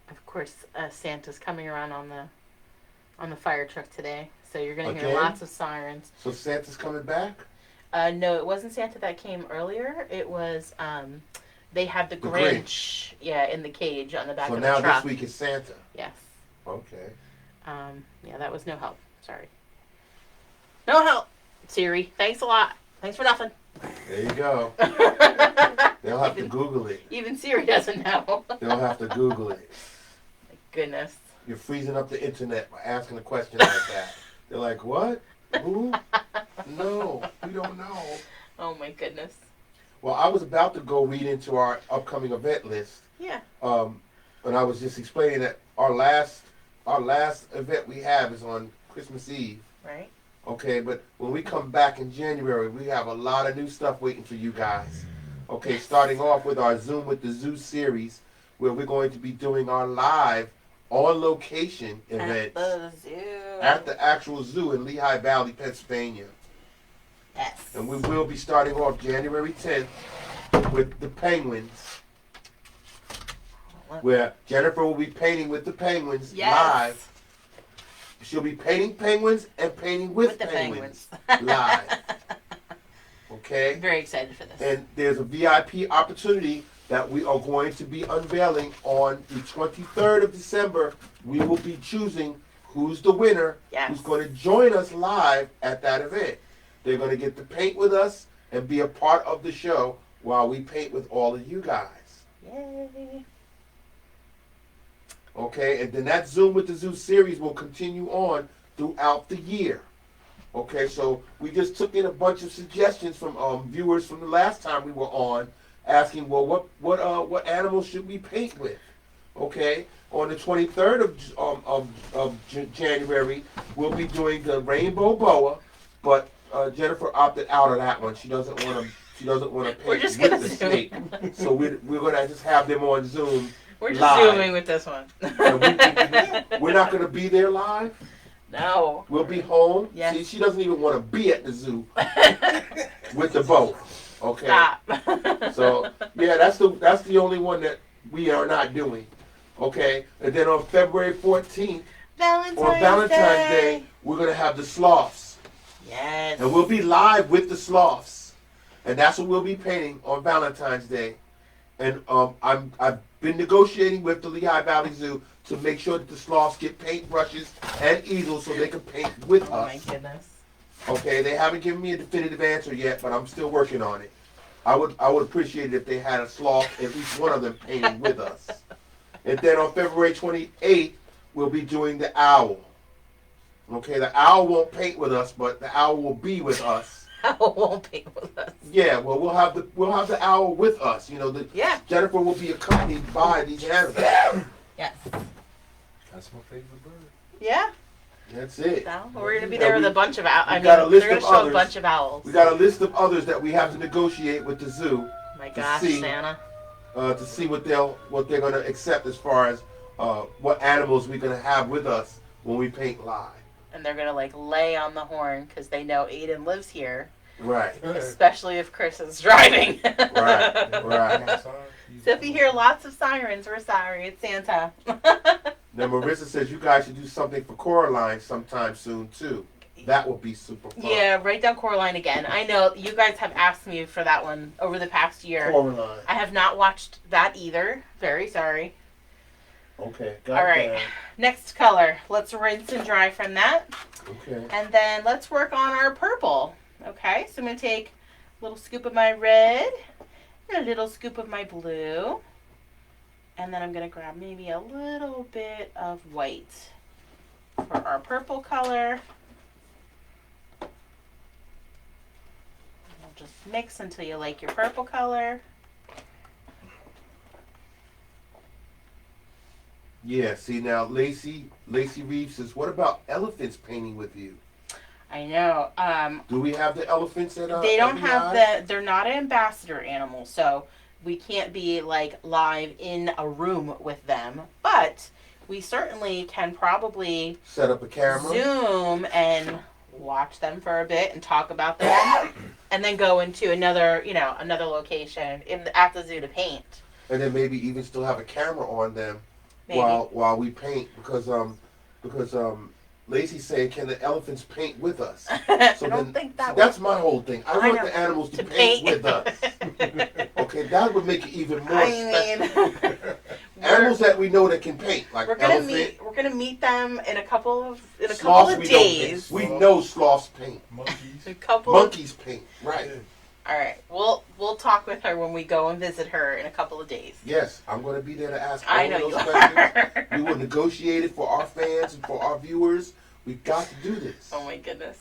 Of course, Santa's coming around on the fire truck today, so you're gonna hear Again? lots of sirens. So Santa's coming back? No, it wasn't Santa that came earlier. It was They have the The Grinch, yeah, in the cage on the back So of now the truck. this week is Santa. Yes. Okay. Yeah, that was no help. Sorry. No help, Siri. Thanks a lot. Thanks for nothing. There you go. They'll have to Google it. Even Siri doesn't know. They'll have to Google it. My goodness. You're freezing up the internet by asking a question like that. They're like, what? Who? No, we don't know. Oh my goodness. Well, I was about to go read into our upcoming event list. Yeah. And I was just explaining that our last event we have is on Christmas Eve. Right. Okay, but when we come back in January, we have a lot of new stuff waiting for you guys. Okay, starting off with our Zoom with the Zoo series, where we're going to be doing our live on location events At the zoo. at the actual zoo in Lehigh Valley, Pennsylvania. Yes. And we will be starting off January 10th with the penguins, where Jennifer will be painting with the penguins Yes. live. She'll be painting penguins and painting with the penguins, penguins. live. Okay? I'm very excited for this. And there's a VIP opportunity that we are going to be unveiling on the 23rd of December. We will be choosing who's the winner, Yes. who's going to join us live at that event. They're going to get to paint with us and be a part of the show while we paint with all of you guys. Yay. Okay, and then that Zoom with the Zoo series will continue on throughout the year. Okay, so we just took in a bunch of suggestions from viewers from the last time we were on, asking, well, what animals should we paint with? Okay, on the 23rd of January, we'll be doing the rainbow boa, but Jennifer opted out of that one. She doesn't want to. She doesn't want to We're paint just with gonna the zoom. snake. So we're gonna just have them on Zoom. We're just live. zooming with this one. And we're not gonna be there live. No. We'll be home. Yes. See, she doesn't even want to be at the zoo with the boat. Okay. Stop. So yeah, that's the only one that we are not doing. Okay. And then on February 14th, on Valentine's Day, we're gonna have the sloths, Yes. and we'll be live with the sloths, and that's what we'll be painting on Valentine's Day. And I've been negotiating with the Lehigh Valley Zoo to make sure that the sloths get paint brushes and easels so they can paint with Oh my us. goodness. Okay, they haven't given me a definitive answer yet, but I'm still working on it. I would appreciate it if they had a sloth, at least one of them painting with us. And then on February 28th, we'll be doing the owl. Okay, the owl won't paint with us, but the owl will be with us. Owl won't paint with us. Yeah, well, we'll have the owl with us. You know, Yeah. Jennifer will be accompanied by these animals. Yes. That's my favorite bird. Yeah. That's it. So we're gonna be And there with we- a bunch of owls. I got a mean, list they're gonna of show others. a bunch of owls. We got a list of others that we have to negotiate with the zoo Oh my gosh, see. Santa. To see what they're gonna accept as far as what animals we're gonna have with us when we paint live. And they're gonna like lay on the horn because they know Aiden lives here, Right. especially if Chris is driving. Right. Right. So if you hear lots of sirens, we're sorry. It's Santa. Now Marissa says you guys should do something for Coraline sometime soon too. That would be super fun. Yeah, write down Coraline again. I know you guys have asked me for that one over the past year. Coraline. I have not watched that either. Very sorry. Okay. All right. Next color. Let's rinse and dry from that. Okay. And then let's work on our purple. Okay, so I'm going to take a little scoop of my red and a little scoop of my blue. And then I'm going to grab maybe a little bit of white for our purple color. We'll just mix until you like your purple color. Yeah. See now, Lacey Reeves says, "What about elephants painting with you? I know. Do we have the elephants at They don't LBI? have they're not an ambassador animal, so we can't be like live in a room with them, but we certainly can probably Set up a camera. Zoom and watch them for a bit and talk about them and then go into another location at the zoo to paint. And then maybe even still have a camera on them Maybe. while we paint because Lacey's saying, can the elephants paint with us? I don't think that that's my whole thing. I want know. the animals to To paint paint. with us. Okay, that would make it even more I special. mean, Animals that we know that can paint, like we're gonna elephant. We're gonna meet them in a couple of Sloths we don't days. paint. We know sloths paint. Monkeys. A couple. Monkeys paint. Right. Yeah. All right, we'll talk with her when we go and visit her in a couple of days. Yes, I'm going to be there to ask all I of know those you questions. are. We will negotiate it for our fans and for our viewers. We've got to do this. Oh my goodness!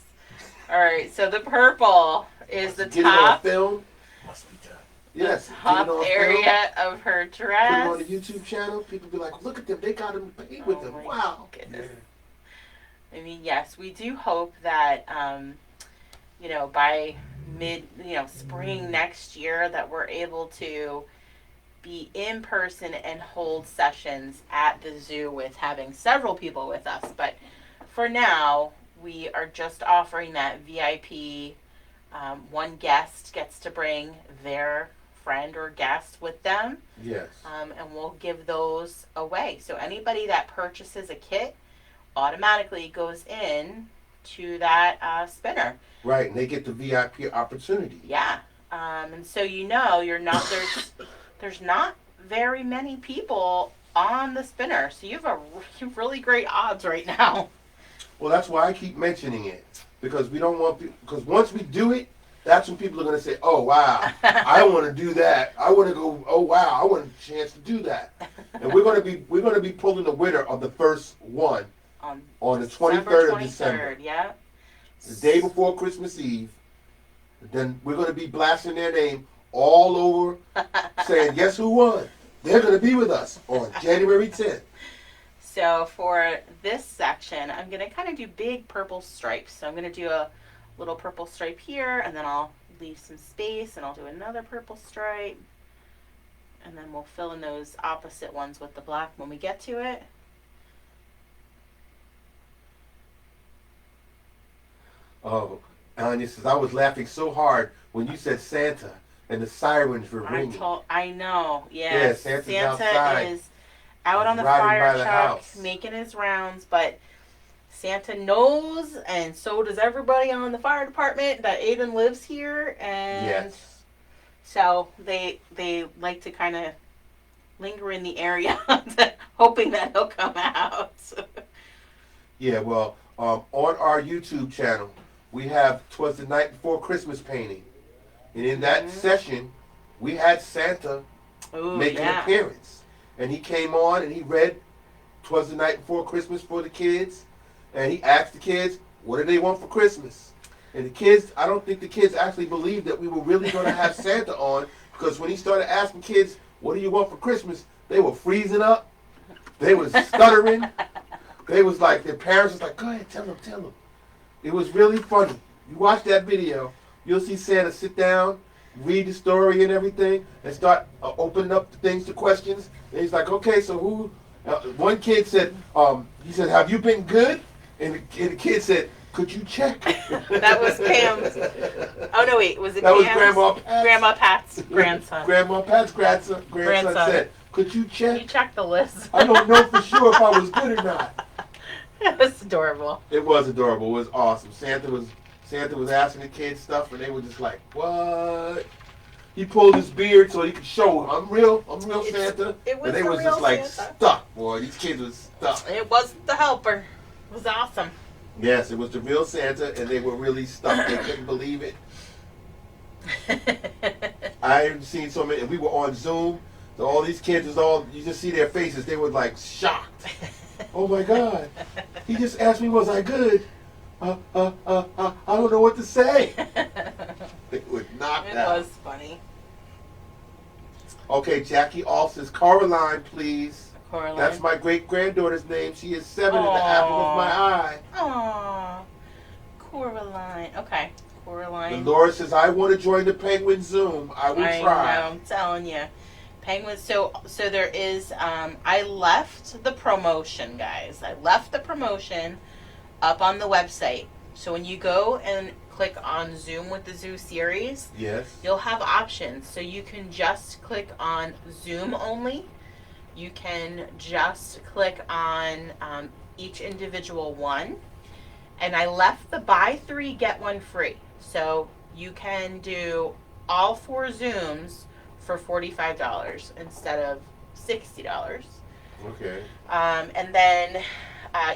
All right, so the purple is the Get it on top film. Must be done. Yes. top get it on area of her Film. dress. Put it on the YouTube channel. People be like, look at them. They got them paint with Oh them. my Wow. Goodness. Yeah. I mean, yes, we do hope that by spring next year that we're able to be in person and hold sessions at the zoo with having several people with us. But for now, we are just offering that VIP. One guest gets to bring their friend or guest with them, Yes. and we'll give those away. So anybody that purchases a kit automatically goes in to that spinner. Right, and they get the VIP opportunity. Yeah. And so you're not there's not very many people on the spinner. So you have really great odds right now. Well, that's why I keep mentioning it. Because we don't want people, because once we do it, that's when people are going to say, oh, wow, I want to do that. I want to go, oh, wow, I want a chance to do that. And we're going to be pulling the winner of the first one on the 23rd of December. Yeah. The day before Christmas Eve. Then we're going to be blasting their name all over, saying, guess who won? They're going to be with us on January 10th. So for this section, I'm going to kind of do big purple stripes. So I'm going to do a little purple stripe here, and then I'll leave some space, and I'll do another purple stripe. And then we'll fill in those opposite ones with the black when we get to it. Oh, Anya says, I was laughing so hard when you said Santa and the sirens were ringing. I know, Yeah, Santa's outside. Is out on the Riding by fire the truck house. making his rounds, but Santa knows, and so does everybody on the fire department, that Aiden lives here, and Yes. so they like to kind of linger in the area, hoping that he'll come out. Yeah, well, on our YouTube channel, we have 'Twas the Night Before Christmas painting. And in that session, we had Santa Ooh, make an yeah. appearance. And he came on and he read 'Twas the Night Before Christmas for the kids. And he asked the kids, what do they want for Christmas? And the kids, I don't think the kids actually believed that we were really going to have Santa on, because when he started asking kids, what do you want for Christmas? They were freezing up. They was stuttering. They was like, their parents was like, go ahead, tell them. It was really funny. You watch that video, you'll see Santa sit down, read the story and everything, and start opening up the things to questions. And he's like, okay, so who? One kid said, he said, have you been good? And the kid said, could you check? That was Pam's. Oh no, wait, was it That was Pam's? Grandma Pat's. Grandma Pat's grandson. Grandma Pat's grandson said, could you check? You checked the list. I don't know for sure if I was good or not. That was adorable. It was adorable. It was awesome. Santa was asking the kids stuff, and they were just like, "What?" He pulled his beard so he could show, "I'm real Santa." It was and they the was real just like Santa. stuck, boy. These kids was stuck. It wasn't the helper. It was awesome. Yes, it was the real Santa, and they were really stuck. They couldn't believe it. I haven't seen so many. And we were on Zoom, so all these kids was all. You just see their faces. They were like shocked. Oh my God! He just asked me, "Was I good?" I don't know what to say. They would knock It out. was funny. Okay, Jackie All says, Coraline, please. Coraline. That's my great granddaughter's name. She is 7 in the apple of my eye. Aww. Coraline. Okay. Coraline. Dolores says, I want to join the Penguin Zoom. I will I try. know, I'm telling you. Penguins. So there is. I left the promotion, guys. I left the promotion up on the website. So when you go and click on Zoom with the Zoo series, Yes. you'll have options. So you can just click on Zoom only. You can just click on each individual one. And I left the buy 3, get 1 free. So you can do all 4 Zooms for $45 instead of $60. Okay. And then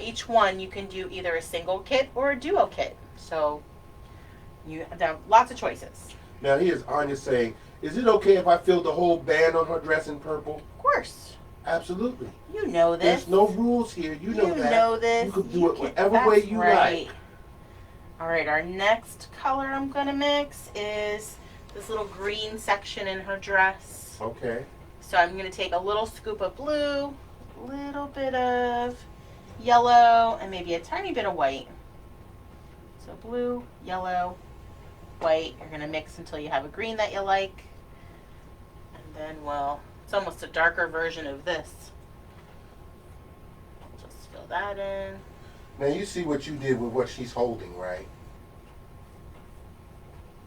each one you can do either a single kit or a duo kit. So there are lots of choices. Now here's Anya saying, is it okay if I fill the whole band on her dress in purple? Of course. Absolutely. You know this. There's no rules here. You know that. You know this. You can do it whatever way you like. All right, our next color I'm going to mix is this little green section in her dress. Okay. So I'm going to take a little scoop of blue, a little bit of yellow, and maybe a tiny bit of white. So blue, yellow, white. You're going to mix until you have a green that you like. And then, well, it's almost a darker version of this. Just fill that in. Now you see what you did with what she's holding, right?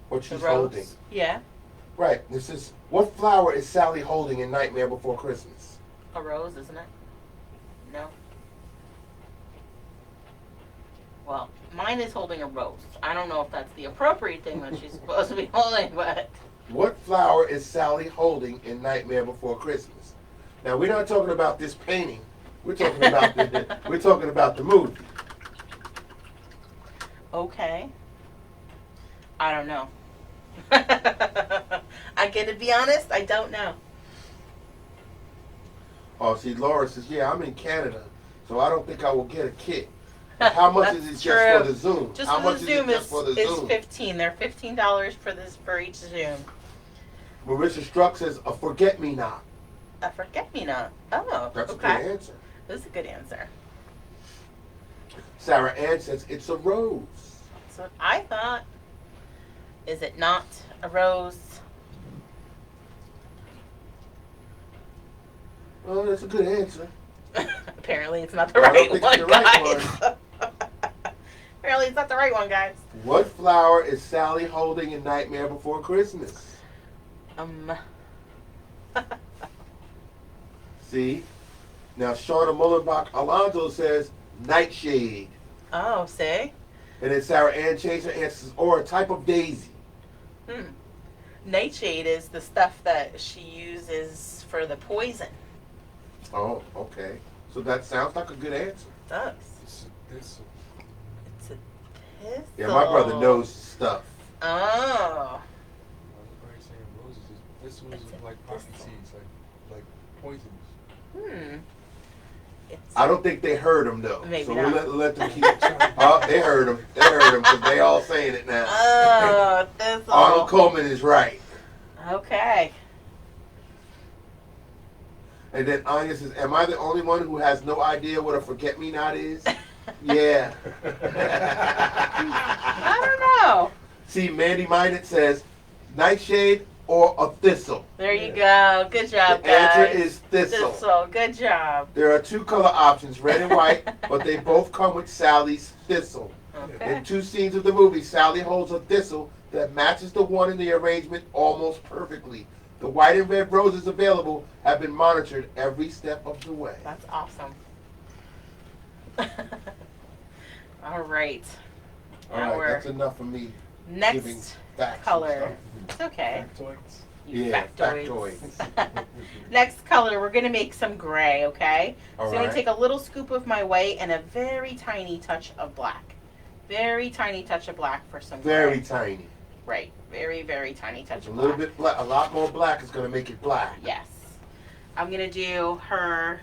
What she's holding. Yeah. Right. This is, what flower is Sally holding in Nightmare Before Christmas? A rose, isn't it? No. Well, mine is holding a rose. I don't know if that's the appropriate thing that she's supposed to be holding, but... What flower is Sally holding in Nightmare Before Christmas? Now we're not talking about this painting. We're talking about we're talking about the movie. Okay. I don't know. I'm gonna be honest, I don't know. Oh, see, Laura says, yeah, I'm in Canada, so I don't think I will get a kit. But how much is it just for the Zoom? Just how for much the Zoom is for the Zoom? 15. They're $15 for each Zoom. Marissa Struck says, a forget-me-not. A forget-me-not. Oh, That's okay. a good answer. That's a good answer. Sarah Ann says, it's a rose. That's what I thought. Is it not a rose? Well, that's a good answer. Apparently it's not the I don't right think one, it's the right guys. Apparently it's not the right one, guys. What flower is Sally holding in Nightmare Before Christmas? See? Now, Shauna Mullenbach Alonso says, nightshade. Oh, see? And then Sarah Ann changed her answers, or a type of daisy. Nightshade is the stuff that she uses for the poison. Oh, okay. So that sounds like a good answer. It does. It's a thistle. It's a pistol. Yeah, my brother knows stuff. Oh. Everybody's saying roses. Thistles It's is a like poppy thistle. seeds, like poisons. It's I don't think they heard him, though. Maybe so not. we'll let them keep Oh, they heard him. They heard him because they all saying it now. Oh, thistle. Arnold Coleman is right. Okay. And then Anya says, am I the only one who has no idea what a forget-me-not is? Yeah. I don't know. See, Mandy Minded says, nightshade or a thistle. There you go. Good job, The guys. answer is thistle. Thistle. Good job. There are 2 color options, red and white, but they both come with Sally's thistle. Okay. In 2 scenes of the movie, Sally holds a thistle that matches the one in the arrangement almost perfectly. The white and red roses available have been monitored every step of the way. That's awesome. All right. All Now right, we're that's enough for me giving next facts and color. stuff. It's okay. Factoids. You Yeah, factoids. Next color, we're gonna make some gray. Okay. All So I'm gonna right. take a little scoop of my white and a very tiny touch of black. Very tiny touch of black for some Very gray. tiny. Right. Very, very tiny touch A of little black. bit black. A lot more black is going to make it black. Yes. I'm gonna do her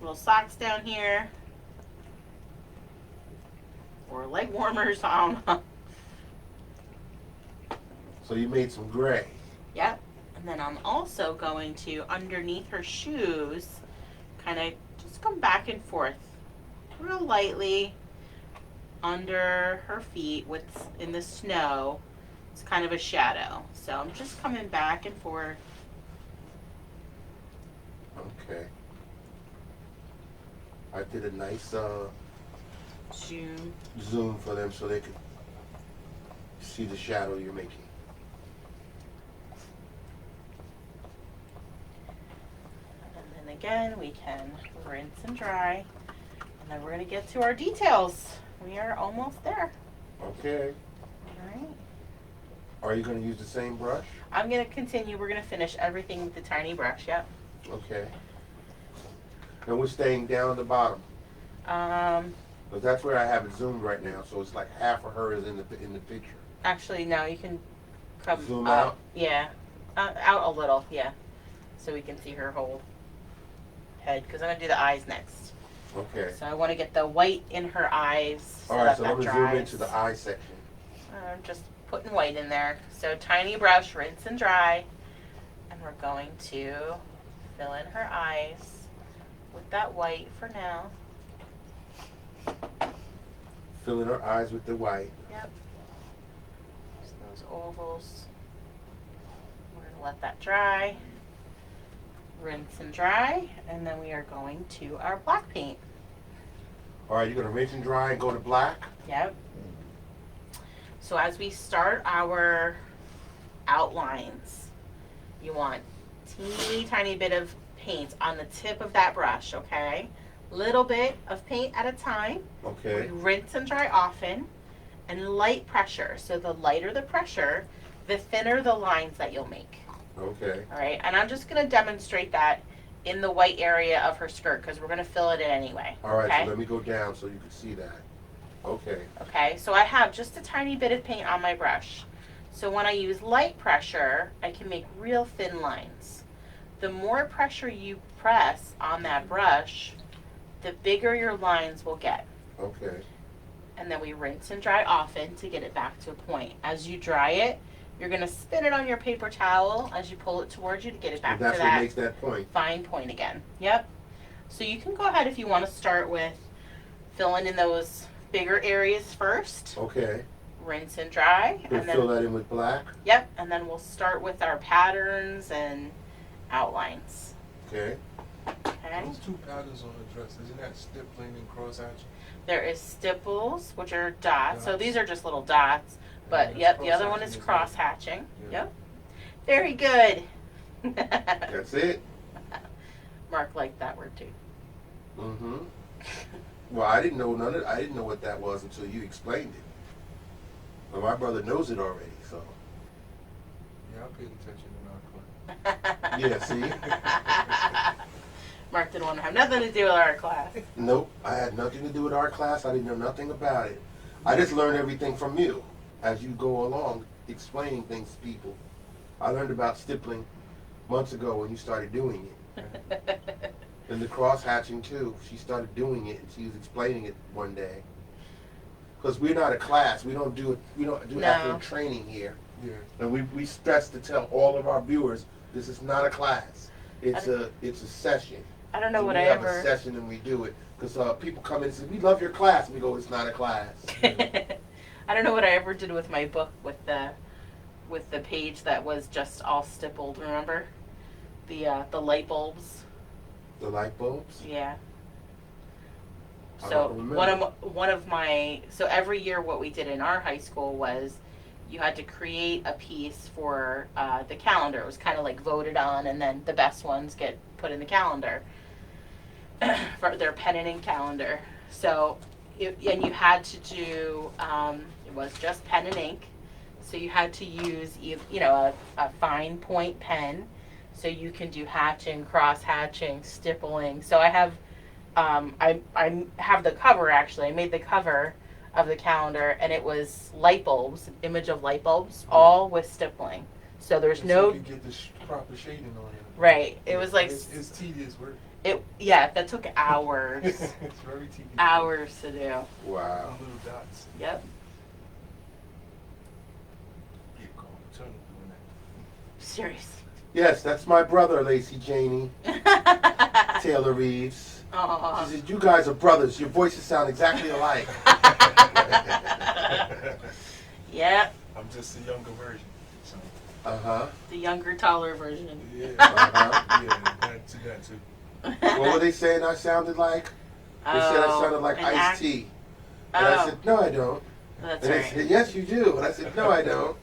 little socks down here. Or leg warmers, I don't know. So you made some gray. Yep. And then I'm also going to, underneath her shoes, kind of just come back and forth real lightly under her feet in the snow. It's kind of a shadow. So I'm just coming back and forth. Okay. I did a nice zoom for them so they could see the shadow you're making. And then again, we can rinse and dry. And then we're going to get to our details. We are almost there. Okay. All right. Are you going to use the same brush? I'm going to continue. We're going to finish everything with the tiny brush, yep. Okay. And we're staying down at the bottom. But that's where I have it zoomed right now, so it's like half of her is in the picture. Actually, no, you can come Zoom up. out? Yeah. Out a little, yeah. So we can see her whole head, because I'm going to do the eyes next. Okay. So I want to get the white in her eyes so All right, that so that let me dries. zoom into the eye section. I'm just putting white in there. So tiny brush, rinse and dry. And we're going to fill in her eyes with that white for now. Fill in her eyes with the white. Yep. Just those ovals. We're going to let that dry. Rinse and dry. And then we are going to our black paint. All right, you're going to rinse and dry and go to black? Yep. So as we start our outlines, you want teeny tiny bit of paint on the tip of that brush, okay? Little bit of paint at a time. Okay. We rinse and dry often, and light pressure. So the lighter the pressure, the thinner the lines that you'll make. Okay. All right, and I'm just going to demonstrate that in the white area of her skirt because we're going to fill it in anyway. All right, okay? so let me go down so you can see that. Okay. Okay, so I have just a tiny bit of paint on my brush. So when I use light pressure, I can make real thin lines. The more pressure you press on that brush, the bigger your lines will get. Okay. And then we rinse and dry often to get it back to a point. As you dry it, you're going to spin it on your paper towel as you pull it towards you to get it back And to that's what that makes that point. fine point again. Yep. So you can go ahead if you want to start with filling in those bigger areas first. Okay. Rinse and dry. We'll And fill then, that in with black. yep. And then we'll start with our patterns and outlines. Okay. Okay. Those two patterns on the dress, isn't that stippling and cross hatching? There is stipples, which are dots. So Dots. these are just little dots. But that's yep, the other one is cross-hatching as cross hatching. Yeah. Yep. Very good. That's it. Mark liked that word too. Mm-hmm. Well, I didn't know what that was until you explained it. But my brother knows it already, so. Yeah, I paid attention in our class. Yeah, see? Mark didn't want to have nothing to do with our class. Nope, I had nothing to do with art class. I didn't know nothing about it. I just learned everything from you as you go along, explaining things to people. I learned about stippling months ago when you started doing it. And the cross hatching too. She started doing it and she was explaining it one day. Because we're not a class. We don't do No. actual training here. Yeah. And we stress to tell all of our viewers this is not a class. It's a session. I don't know So what we I have ever. a session and we do it because people come in and say, "We love your class." And we go, "It's not a class." I don't know what I ever did with my book with the page that was just all stippled. Remember, the light bulbs. The light bulbs. Yeah. I So don't remember. one of my so every year what we did in our high school was you had to create a piece for the calendar. It was kind of like voted on, and then the best ones get put in the calendar for their pen and ink calendar. So and you had to do it was just pen and ink. So you had to use a fine point pen. So you can do hatching, cross hatching, stippling. So I have I have the cover actually. I made the cover of the calendar and it was light bulbs, image of light bulbs, all with stippling. So there's And no so you can get the proper shading on it. right. It was like it's tedious work. that took hours. It's very tedious. Hours to do. Wow. Little dots. Yep. Keep going. Turn it doing that. Serious. Yes, that's my brother, Lacey Janey Taylor Reeves. Aw. She said, "You guys are brothers. Your voices sound exactly alike." Yep. I'm just a younger version. So The younger, taller version. yeah, Uh-huh. yeah, that too. What were they saying I sounded like? They said I sounded like an Ice-T. And I Oh, said, "No, I don't." that's And they right. said, "Yes, you do." And I said, "No, I don't."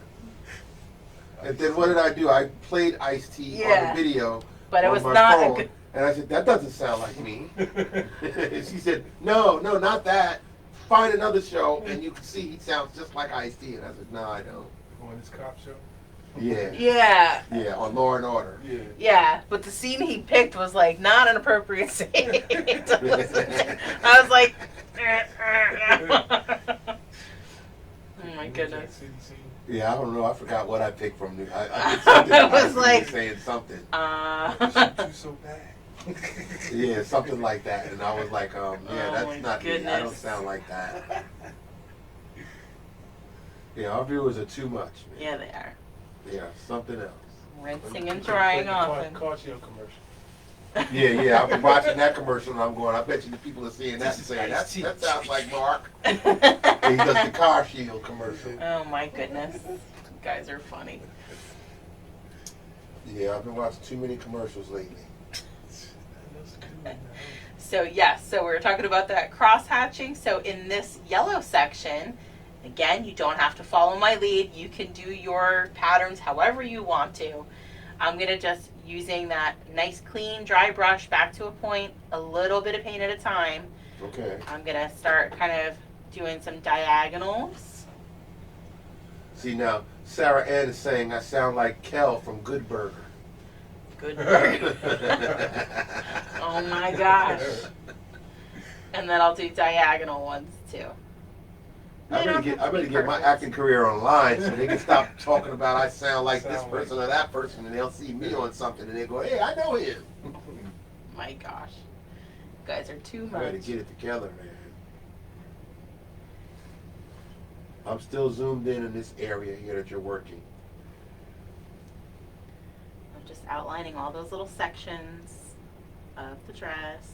And then what did I do? I played Ice-T on Yeah. the video But it on was my not phone. a good. And I said, that doesn't sound like me. And she said, no, not that. Find another show, and you can see he sounds just like Ice-T. And I said, no, I don't. On this cop show? Yeah. Yeah. Yeah, on Law and Order. Yeah. Yeah, but the scene he picked was like not an appropriate scene. I was like, oh my goodness. Yeah, I don't know. I forgot what I picked from. I picked something. I was like, saying something. You so bad. Yeah, something like that. And I was like, yeah, Oh that's my not me. I don't goodness. sound like that. Yeah, our viewers are too much, man. Yeah, they are. Yeah, something else. Rinsing and drying often. Car show commercial. Yeah, I've been watching that commercial and I'm going, I bet you the people are seeing that and saying, that sounds like Mark. And he does the car shield commercial. Oh my goodness. You guys are funny. Yeah, I've been watching too many commercials lately. So yes, so we're talking about that cross hatching. So in this yellow section, again, you don't have to follow my lead. You can do your patterns however you want to. I'm going to just using that nice clean dry brush back to a point, a little bit of paint at a time. Okay. I'm going to start kind of doing some diagonals. See now, Sarah Ann is saying I sound like Kel from Good Burger. Good work. Oh my gosh. And then I'll do diagonal ones too. I better get my acting career online so they can stop talking about I sound like this Sound person or that person, and they'll see me on something and they go, hey, I know him. My gosh. You guys are too I much. gotta get it together, man. I'm still zoomed in this area here that you're working. I'm just outlining all those little sections of the dress.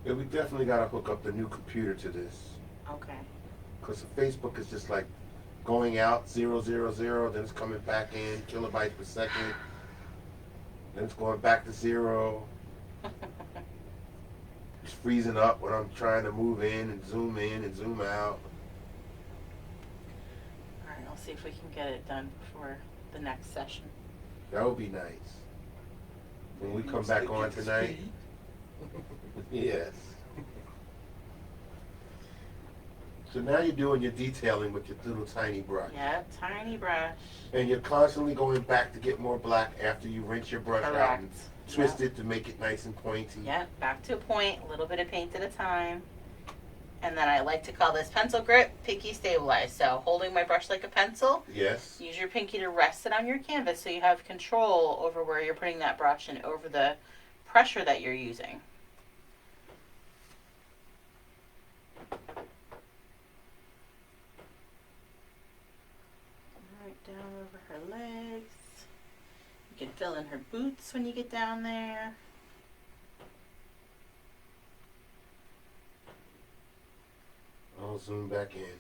Yeah, we definitely gotta hook up the new computer to this. Okay. Because the Facebook is just like going out 000, then it's coming back in kilobytes per second, then it's going back to 0. It's freezing up when I'm trying to move in and zoom out. Alright, I'll see if we can get it done before the next session. That would be nice. When we come back on tonight. Yes. So now you're doing your detailing with your little tiny brush. Yep, tiny brush. And you're constantly going back to get more black after you rinse your brush out and Correct. twist it to make it nice and pointy. Yep, back to a point, a little bit of paint at a time. And then I like to call this pencil grip, pinky stabilized. So holding my brush like a pencil, Yes. use your pinky to rest it on your canvas so you have control over where you're putting that brush and over the pressure that you're using. Right down over her legs. You can fill in her boots when you get down there. I'll zoom back in.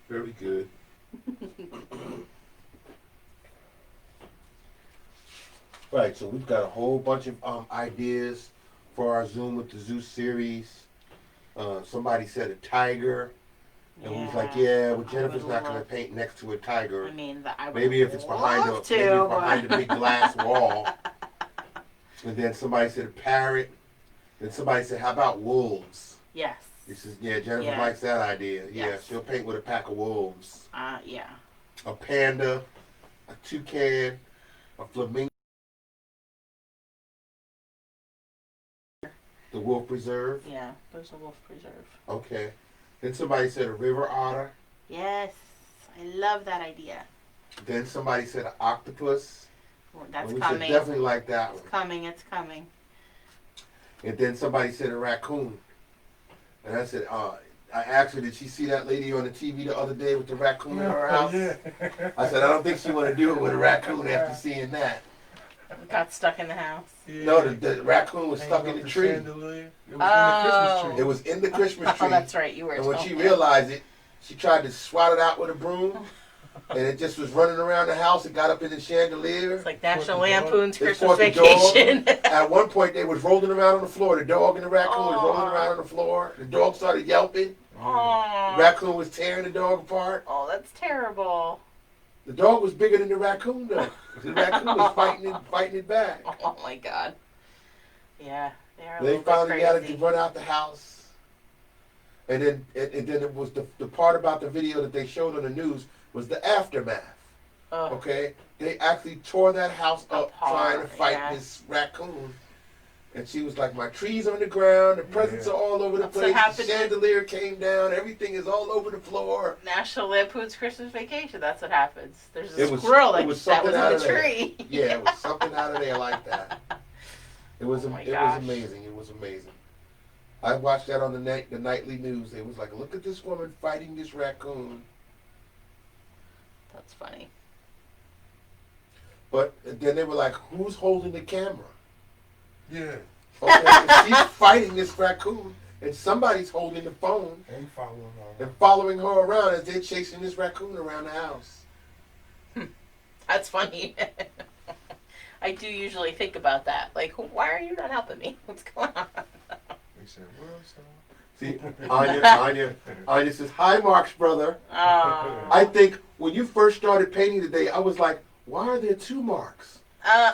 Very good. Right, so we've got a whole bunch of ideas for our Zoom with the Zeus series. Somebody said a tiger. And we was like, yeah, well, Jennifer's not going to paint next to a tiger. I mean, I would Maybe if it's behind love to, a big glass wall. And then somebody said a parrot. Then somebody said, how about wolves? Yes. He says, yeah, Jennifer Yeah. likes that idea. Yeah, Yes. she'll paint with a pack of wolves. Yeah. A panda, a toucan, a flamingo. The wolf preserve. Yeah, there's a wolf preserve. Okay. Then somebody said a river otter. Yes, I love that idea. Then somebody said an octopus. Well, that's and we coming. said definitely like that It's one. coming, it's coming. And then somebody said a raccoon. And I said, I asked her, did she see that lady on the TV the other day with the raccoon in her house? Yeah. I said, I don't think she want to do it with a raccoon after seeing that. It got stuck in the house. Yeah. No, the raccoon was stuck in the tree. Chandelier. It was in the Christmas tree. It was in the Christmas tree. Oh, that's right, you were And when telling she me. realized it, she tried to swat it out with a broom. and it just was running around the house. It got up in the chandelier. It's like National Lampoon's They Christmas fought the Vacation. dog. At one point, they was rolling around on the floor. The dog and the raccoon was rolling around on the floor. The dog started yelping. Oh. The raccoon was tearing the dog apart. Oh, that's terrible. The dog was bigger than the raccoon, though. The raccoon was fighting it back. Oh my God. Yeah, they are. They finally got it to run out the house. And then it was the part about the video that they showed on the news was the aftermath. Ugh. Okay? They actually tore that house up trying to fight this raccoon. And she was like, my trees on the ground, the presents are all over the place, the chandelier came down, everything is all over the floor. National Lampoon's Christmas Vacation, that's what happens. There's a squirrel that was in the tree. Yeah, it was something out of there like that. It was amazing. It was amazing. I watched that on the nightly news. It was like, look at this woman fighting this raccoon. That's funny. But then they were like, who's holding the camera? Yeah. Okay, she's fighting this raccoon, and somebody's holding the phone And following her around as they're chasing this raccoon around the house. That's funny. I do usually think about that. Like, why are you not helping me? What's going on? They said, See, Anya says, hi, Mark's brother. Oh. I think when you first started painting today, I was like, why are there two Marks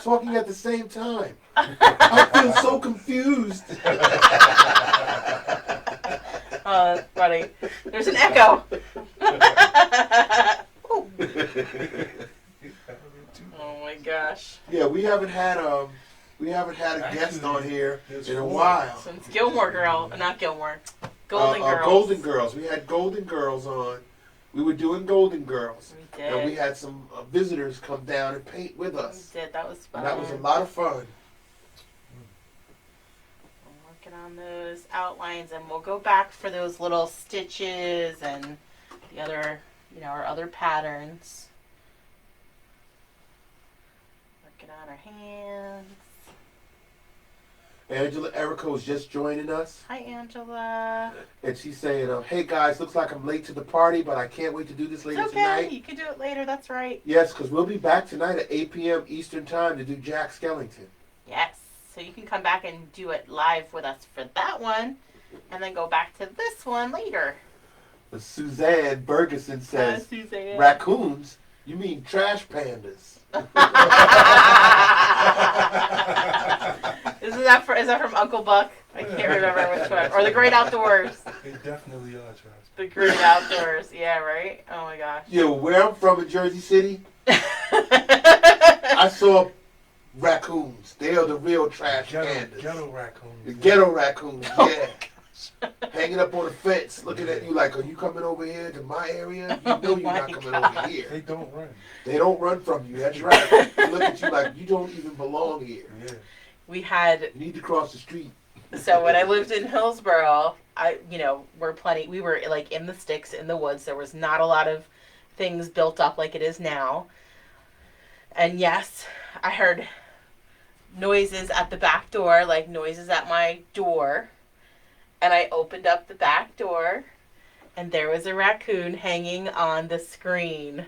talking at the same time? I feel so confused. Oh, that's funny. There's an echo. Oh my gosh. Yeah, we haven't had a guest on here in a while. Since Gilmore Girl, not Gilmore, Golden Girls. Golden Girls. We had Golden Girls on. We were doing Golden Girls. We did. And we had some visitors come down and paint with us. We did. That was fun. And that was a lot of fun. I'm working on those outlines, and we'll go back for those little stitches and the other, our other patterns. Working on our hands. Angela Erica was just joining us. Hi, Angela. And she's saying, hey guys, looks like I'm late to the party, but I can't wait to do this later It's okay. tonight. You can do it later. That's right. Yes, because we'll be back tonight at 8 p.m. Eastern Time to do Jack Skellington. Yes. So you can come back and do it live with us for that one, and then go back to this one later. But Suzanne Bergeson says, Suzanne. Raccoons? You mean trash pandas? Is that from Uncle Buck? I can't remember which one. Or The Great Outdoors. They definitely are trash. The Great Outdoors. Yeah, right? Oh my gosh. Yo, where I'm from in Jersey City, I saw raccoons. They are the real trash pandas. Ghetto raccoons. The ghetto raccoons, yeah. Hanging up on the fence, looking at you like, are you coming over here to my area? You know you're not coming over here. They don't run. They don't run from you, that's right. They look at you like, you don't even belong here. Yeah. We had... You need to cross the street. So when I lived in Hillsborough, we were like in the sticks, in the woods. There was not a lot of things built up like it is now. And yes, I heard noises at the back door, like noises at my door. And I opened up the back door, and there was a raccoon hanging on the screen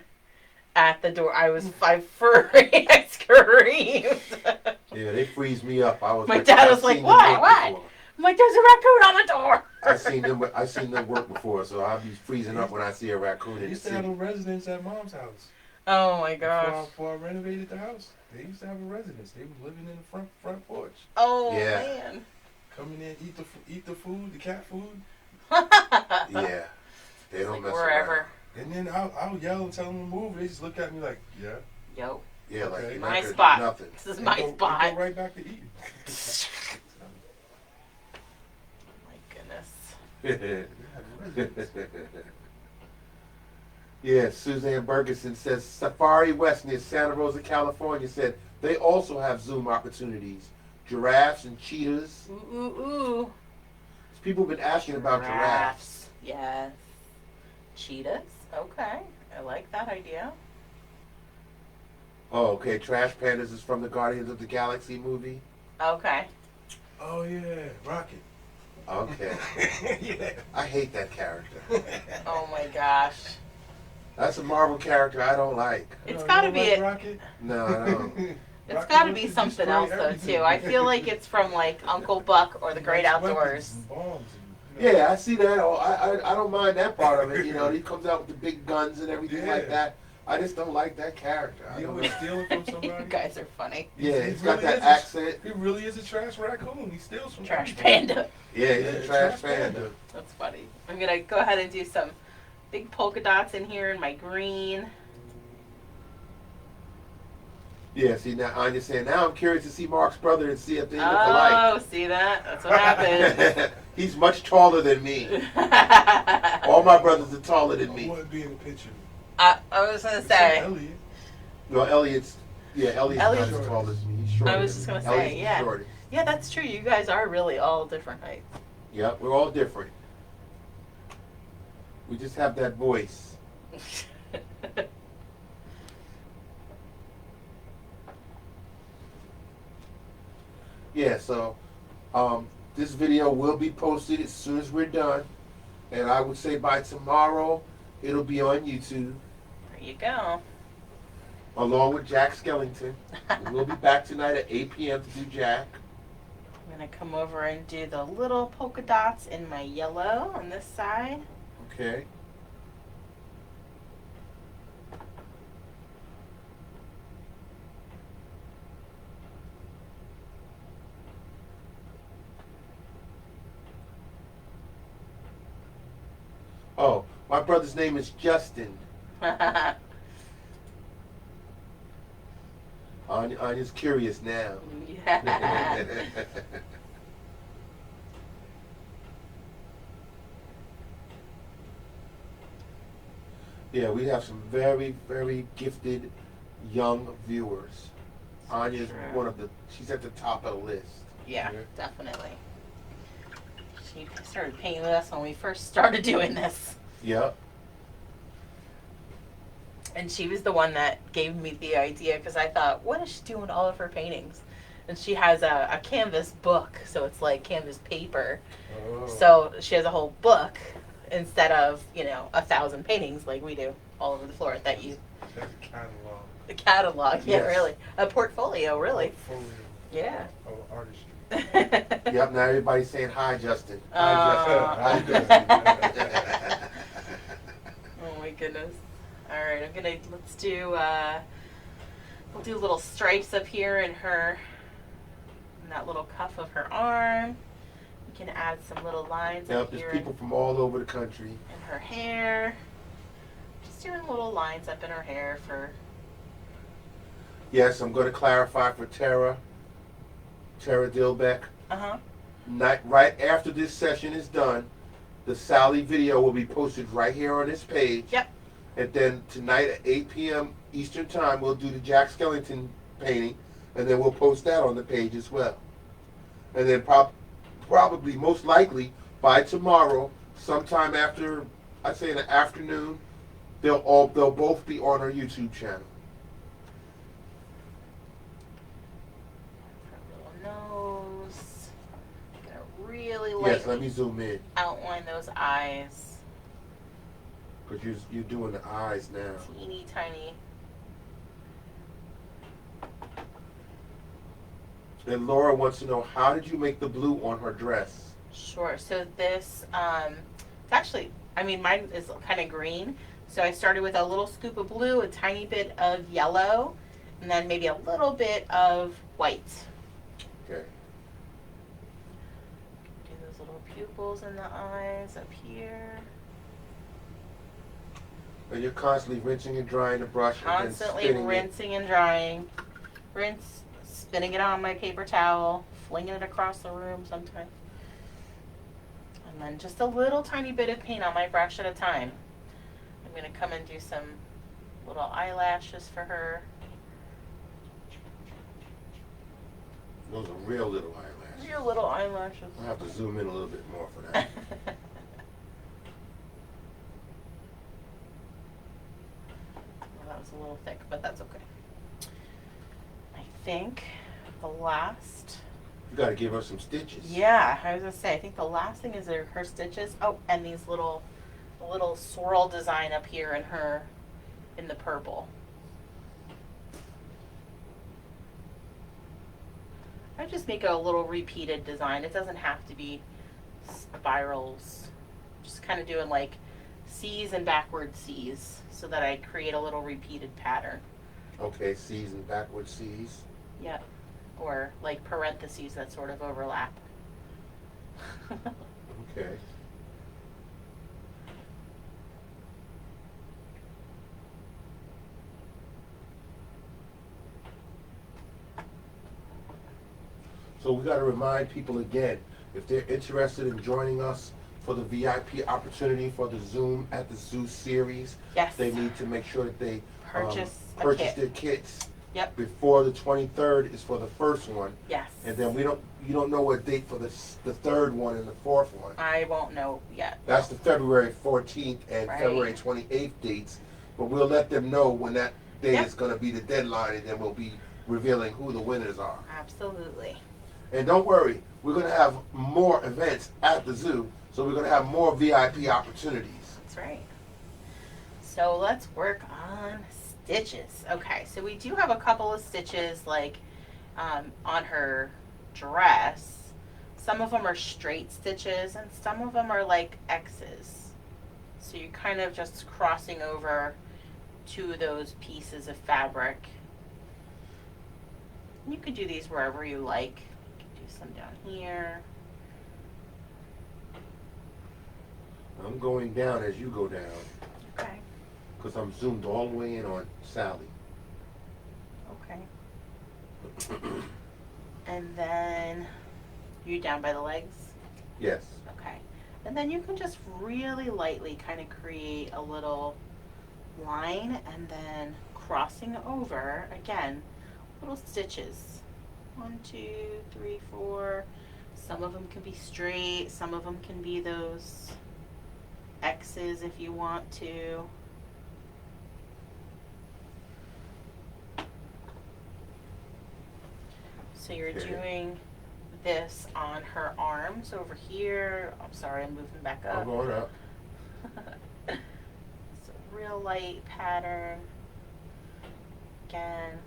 at the door. I furry. I screamed. Yeah, they freeze me up. My dad was like, "What? I'm like, there's a raccoon on the door." I seen them work before, so I'll be freezing up when I see a raccoon in the They used to city. have a residence at Mom's house. Oh my gosh. Before I renovated the house, they used to have a residence. They was living in the front porch. Oh Yeah. man. Come in there, eat the food, the cat food. Yeah, they don't Like mess wherever. around. And then I'll yell and tell them to move. They just look at me like, yeah. Yo. Yeah, like Okay. you're My not gonna spot. do nothing. This is They my go spot. right back to eating. My goodness. Yeah, Suzanne Bergeson says Safari West near Santa Rosa, California said they also have Zoom opportunities. Giraffes and cheetahs. Ooh, ooh, ooh. People have been asking about giraffes. Yes. Cheetahs? Okay. I like that idea. Oh, okay. Trash Pandas is from the Guardians of the Galaxy movie. Okay. Oh yeah, Rocket. Okay. Yeah. I hate that character. Oh my gosh. That's a Marvel character I don't like. It's got to be it. Rocket? No, I don't. It's got to be something else though too. I feel like it's from like Uncle Buck or The Great Outdoors. Yeah, I see that. Oh, I don't mind that part of it. You know, he comes out with the big guns and everything like that. I just don't like that character. You always stealing from somebody? You guys are funny. Yeah, he's got that accent. He really is a trash raccoon. He steals from Trash people. panda. Yeah, he's a trash panda. That's funny. I'm gonna go ahead and do some big polka dots in here in my green. Yeah, see now Anya's saying, now I'm curious to see Mark's brother and see if they look alike. Oh, see that? That's what happened. He's much taller than me. All my brothers are taller than I me. want to be in the picture. I was gonna say. Elliot. No, Elliot's not Elliot's as tall as me. He's shorter. I was just gonna say, Elliot's yeah. the shortest. Yeah, that's true. You guys are really all different heights. Yep, we're all different. We just have that voice. Yeah, so this video will be posted as soon as we're done. And I would say by tomorrow, it'll be on YouTube. There you go. Along with Jack Skellington. We'll be back tonight at 8 p.m. to do Jack. I'm gonna come over and do the little polka dots in my yellow on this side. Okay. Oh, my brother's name is Justin. Anya's curious now. Yeah. Yeah, we have some very, very gifted young viewers. Anya's she's at the top of the list. Yeah, definitely. She started painting with us when we first started doing this. Yep. And she was the one that gave me the idea because I thought, what is she doing with all of her paintings? And she has a canvas book, so it's like canvas paper. Oh. So she has a whole book instead of, 1,000 paintings like we do all over the floor that you... That's a catalog. The catalog, yeah, Yes. really. A portfolio, really. Portfolio Yeah. of artistry. Yep, now everybody's saying hi, Justin. Aw. Hi, Justin. Hi, Justin. Oh my goodness. Alright, let's do, we'll do little stripes up here in that little cuff of her arm. We can add some little lines Yep, up there's here people from all over the country. in her hair. Just doing little lines up in her hair for... Yes, I'm going to clarify for Tara Dilbeck. Uh-huh. Right after this session is done, the Sally video will be posted right here on this page. Yep. And then tonight at 8 p.m. Eastern Time, we'll do the Jack Skellington painting, and then we'll post that on the page as well. And then probably, most likely, by tomorrow, sometime after, I'd say in the afternoon, they'll both be on our YouTube channel. Her little nose. Gonna really Yes, let lightly me zoom in, outline those eyes. because you're doing the eyes now. Teeny tiny. And Laura wants to know, how did you make the blue on her dress? Sure. So this, it's actually, mine is kind of green. So I started with a little scoop of blue, a tiny bit of yellow, and then maybe a little bit of white. Okay. Do those little pupils in the eyes up here. And you're constantly rinsing and drying the brush. Constantly and then spinning rinsing and drying. Rinse, spinning it on my paper towel, flinging it across the room sometimes. And then just a little tiny bit of paint on my brush at a time. I'm going to come and do some little eyelashes for her. it. Those are real little eyelashes. Your little eyelashes. I'll have to zoom in a little bit more for that. Well, that was a little thick, but that's okay. I think the last... You got to give her some stitches. Yeah, I was going to say, I think the last thing is her stitches. Oh, and these little swirl design up here in her in the purple. I just make a little repeated design. It doesn't have to be spirals. Just kind of doing like C's and backward C's so that I create a little repeated pattern. Okay, C's and backward C's. Yep. Or like parentheses that sort of overlap. Okay. So we got to remind people again, if they're interested in joining us for the VIP opportunity for the Zoom at the Zoo series, Yes. they need to make sure that they Purchase a purchase kit. their kits. Yep. Before the 23rd is for the first one, Yes. and then you don't know what date for the third one and the fourth one. I won't know yet. That's the February 14th and Right. February 28th dates, but we'll let them know when that date Yep. is going to be the deadline, and then we'll be revealing who the winners are. Absolutely. And don't worry, we're going to have more events at the zoo, so we're going to have more VIP opportunities. That's right. So let's work on stitches. Okay, so we do have a couple of stitches like on her dress. Some of them are straight stitches and some of them are like X's. So you're kind of just crossing over two of those pieces of fabric. You could do these wherever you like. You could do some down here. I'm going down as you go down, Okay. because I'm zoomed all the way in on Sally. Okay. And then you down by the legs? Yes. Okay. And then you can just really lightly kind of create a little line and then crossing over, again, little stitches. 1, 2, 3, 4. Some of them can be straight, some of them can be those X's if you want to. So you're Okay. doing this on her arms over here. I'm sorry, I'm moving back up. I'm going up. It's a real light pattern. Again,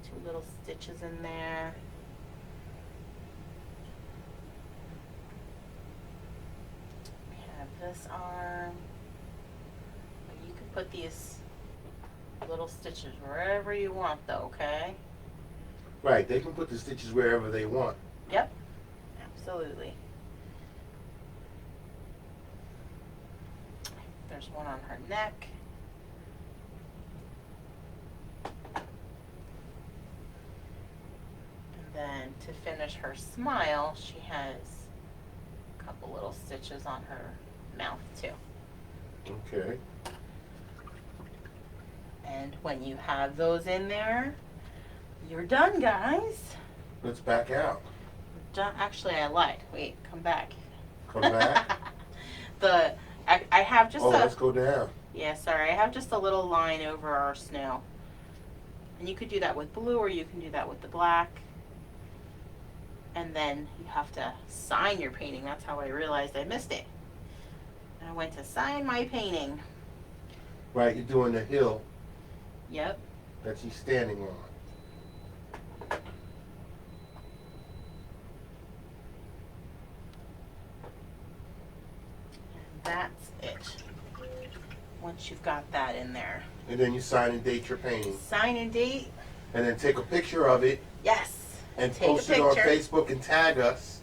2 little stitches in there. We have this arm. You can put these little stitches wherever you want though, okay? Right, they can put the stitches wherever they want. Yep, absolutely. There's one on her neck. And then to finish her smile, she has a couple little stitches on her mouth too. Okay. And when you have those in there, you're done, guys. Let's back out. Done. Actually, I lied. Wait, come back. Come back. I have just Let's go down. Yeah, sorry. I have just a little line over our snow. And you could do that with blue or you can do that with the black. And then you have to sign your painting. That's how I realized I missed it. And I went to sign my painting. Right, you're doing the hill Yep. that she's standing on. And that's it. Once you've got that in there. And then you sign and date your painting. Sign and date. And then take a picture of it Yes. and Take a post it on picture. Facebook and tag us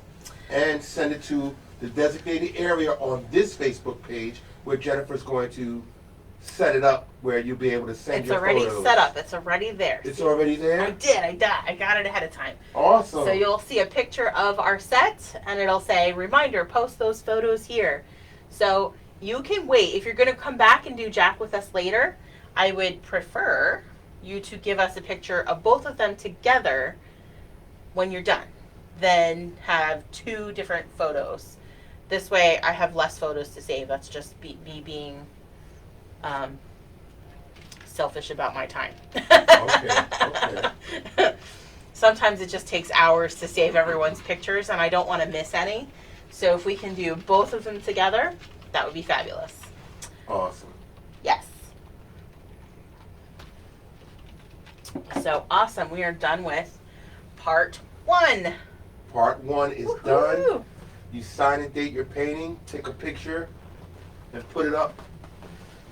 and send it to the designated area on this Facebook page where Jennifer's going to set it up where you'll be able to send It's your already photos. set up. It's already there. It's already there? I got it ahead of time. Awesome. So you'll see a picture of our set and it'll say, reminder, post those photos here. So you can wait. If you're going to come back and do Jack with us later, I would prefer you to give us a picture of both of them together when you're done. Then have 2 different photos. This way I have less photos to save. That's just me being selfish about my time. Okay. Sometimes it just takes hours to save everyone's pictures and I don't want to miss any. So if we can do both of them together, that would be fabulous. Awesome. Yes. So awesome. We are done with part 1. Part 1 is Woohoo! done. You sign and date your painting, take a picture, and put it up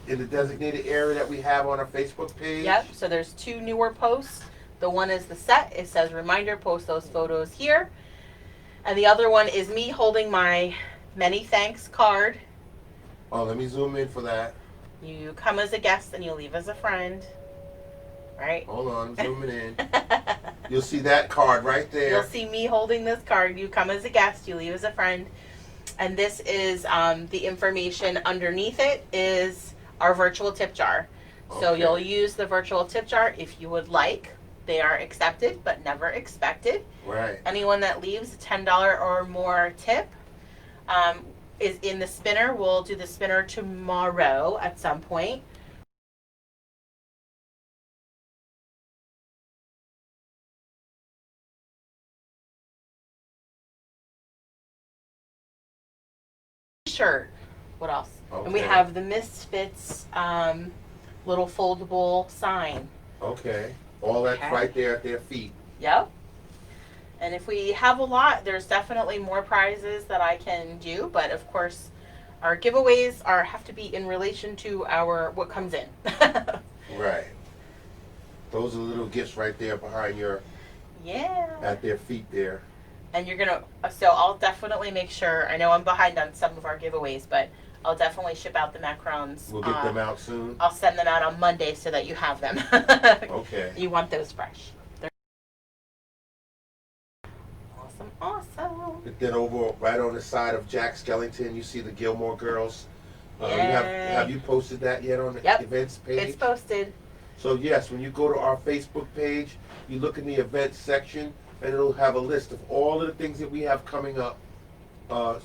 in the designated area that we have on our Facebook page. Yep, so there's 2 newer posts. The one is the set. It says reminder, post those photos here. And the other one is me holding my many thanks card. Oh, let me zoom in for that. You come as a guest and you leave as a friend. Right? Hold on, I'm zooming in. You'll see that card right there. You'll see me holding this card. You come as a guest, you leave as a friend. And this is the information underneath it is our virtual tip jar. So Okay. you'll use the virtual tip jar if you would like. They are accepted but never expected. Right. Anyone that leaves a $10 or more tip is in the spinner. We'll do the spinner tomorrow at some point. Shirt. What else? Okay. And we have the Misfits little foldable sign. Okay. All that's Okay. right there at their feet. Yep. And if we have a lot, there's definitely more prizes that I can do. But of course, our giveaways have to be in relation to what comes in. Right. Those are little gifts right there behind Yeah. at their feet there. And so I'll definitely make sure, I know I'm behind on some of our giveaways, but I'll definitely ship out the macarons. We'll get them out soon. I'll send them out on Monday so that you have them. Okay. You want those fresh. They're awesome. But then over right on the side of Jack Skellington, you see the Gilmore Girls. Yay. Have you posted that yet on the Yep. events page? It's posted. So yes, when you go to our Facebook page, you look in the events section, and it'll have a list of all of the things that we have coming up for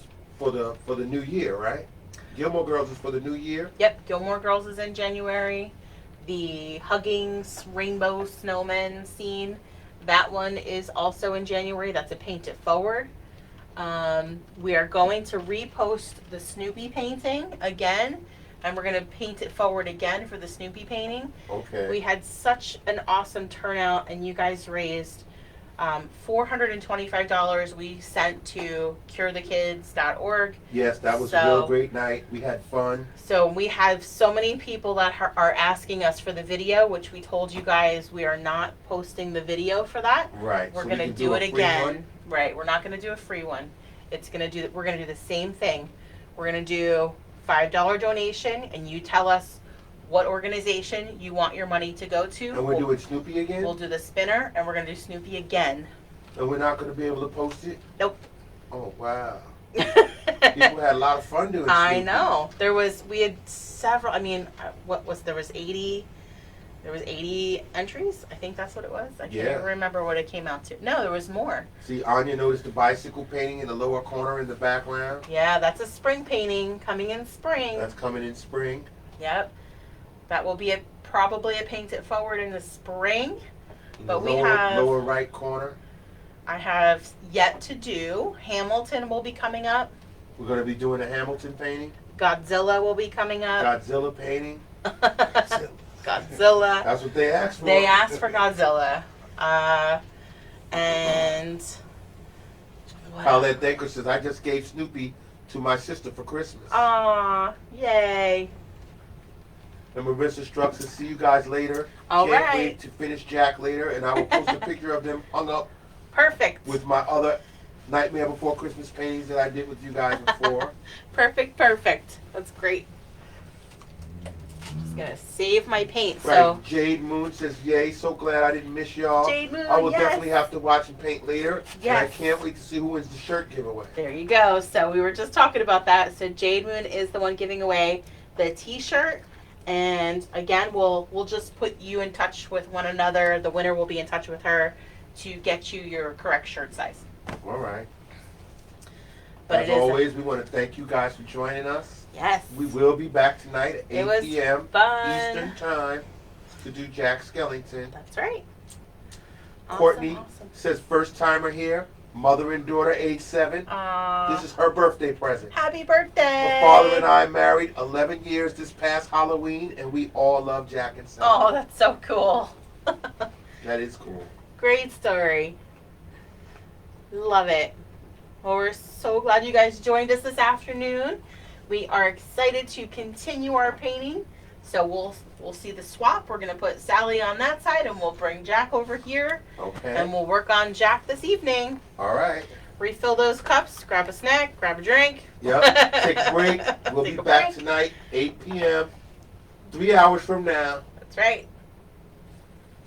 the new year, right? Gilmore Girls is for the new year. Yep, Gilmore Girls is in January. The Hugging Rainbow Snowman scene, that one is also in January. That's a Paint It Forward. We are going to repost the Snoopy painting again, and we're going to paint it forward again for the Snoopy painting. Okay. We had such an awesome turnout, and you guys raised $425 we sent to curethekids.org. Yes, that was a So- real great night. We had fun. So we have so many people that are asking us for the video, which we told you guys we are not posting the video for that. Right. We're so going we to can do a it free again. one. Right. We're not going to do a free one. We're going to do the same thing. We're going to do $5 donation, and you tell us what organization you want your money to go to. And we're doing Snoopy again? We'll do the spinner, and we're going to do Snoopy again. And we're not going to be able to post it? Nope. Oh, wow. People had a lot of fun doing Snoopy. I know. We had several, there was 80 entries. I think that's what it was. I can't Yeah. even remember what it came out to. No, there was more. See, Anya noticed the bicycle painting in the lower corner in the background. Yeah, that's a spring painting coming in spring. That's coming in spring. Yep. That will be probably a Paint It Forward in the spring. In But the we have- lower right corner. I have yet to do. Hamilton will be coming up. We're going to be doing a Hamilton painting. Godzilla will be coming up. Godzilla painting. Godzilla. That's what they asked for. They asked for Godzilla. And what Paulette Daker says, I just gave Snoopy to my sister for Christmas. Aw, yay. And Marissa Struck says, see you guys later. All Can't right. wait to finish Jack later. And I will post a picture of them hung up Perfect. with my other Nightmare Before Christmas paintings that I did with you guys before. Perfect. That's great. Just gonna save my paint. Right. So Jade Moon says, yay, so glad I didn't miss y'all. Jade Moon, I will yes. definitely have to watch and paint later. Yes. And I can't wait to see who wins the shirt giveaway. there you go. So we were just talking about that. So Jade Moon is the one giving away the t-shirt. And again, we'll just put you in touch with one another. The winner will be in touch with her to get you your correct shirt size. All right. But As it is always, we want to thank you guys for joining us. yes. We will be back tonight at It 8 was p.m. fun. Eastern Time to do Jack Skellington. That's right. Awesome, Courtney awesome. says, first timer here, mother and daughter, age 7. This is her birthday present. Happy birthday. Her father and I married 11 years this past Halloween, and we all love Jack and Sam. Oh, that's so cool. That is cool. Great story. Love it. Well, we're so glad you guys joined us this afternoon. We are excited to continue our painting. So we'll see the swap. We're going to put Sally on that side, and we'll bring Jack over here. Okay. And we'll work on Jack this evening. All right. Refill those cups, grab a snack, grab a drink. Yep. Take a break. We'll Take be a back break. tonight, 8 p.m., 3 hours from now. That's right.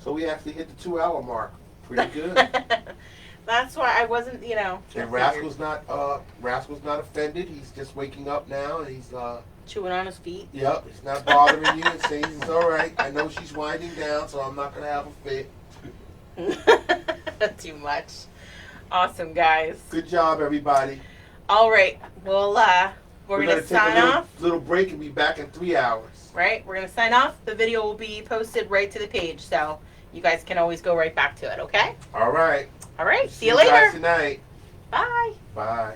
So we actually hit the 2-hour mark. Pretty good. That's why I wasn't, you know. And Rascal's not offended. He's just waking up now, and he's Chewing on his feet. yep, he's not bothering you and saying he's all right. I know she's winding down, so I'm not gonna have a fit. Too much. Awesome, guys. Good job, everybody. All right. Well, we're gonna take sign a off. little break and be back in 3 hours. Right. We're gonna sign off. The video will be posted right to the page, so you guys can always go right back to it. Okay. All right. All right. See you guys later. tonight. Bye. Bye.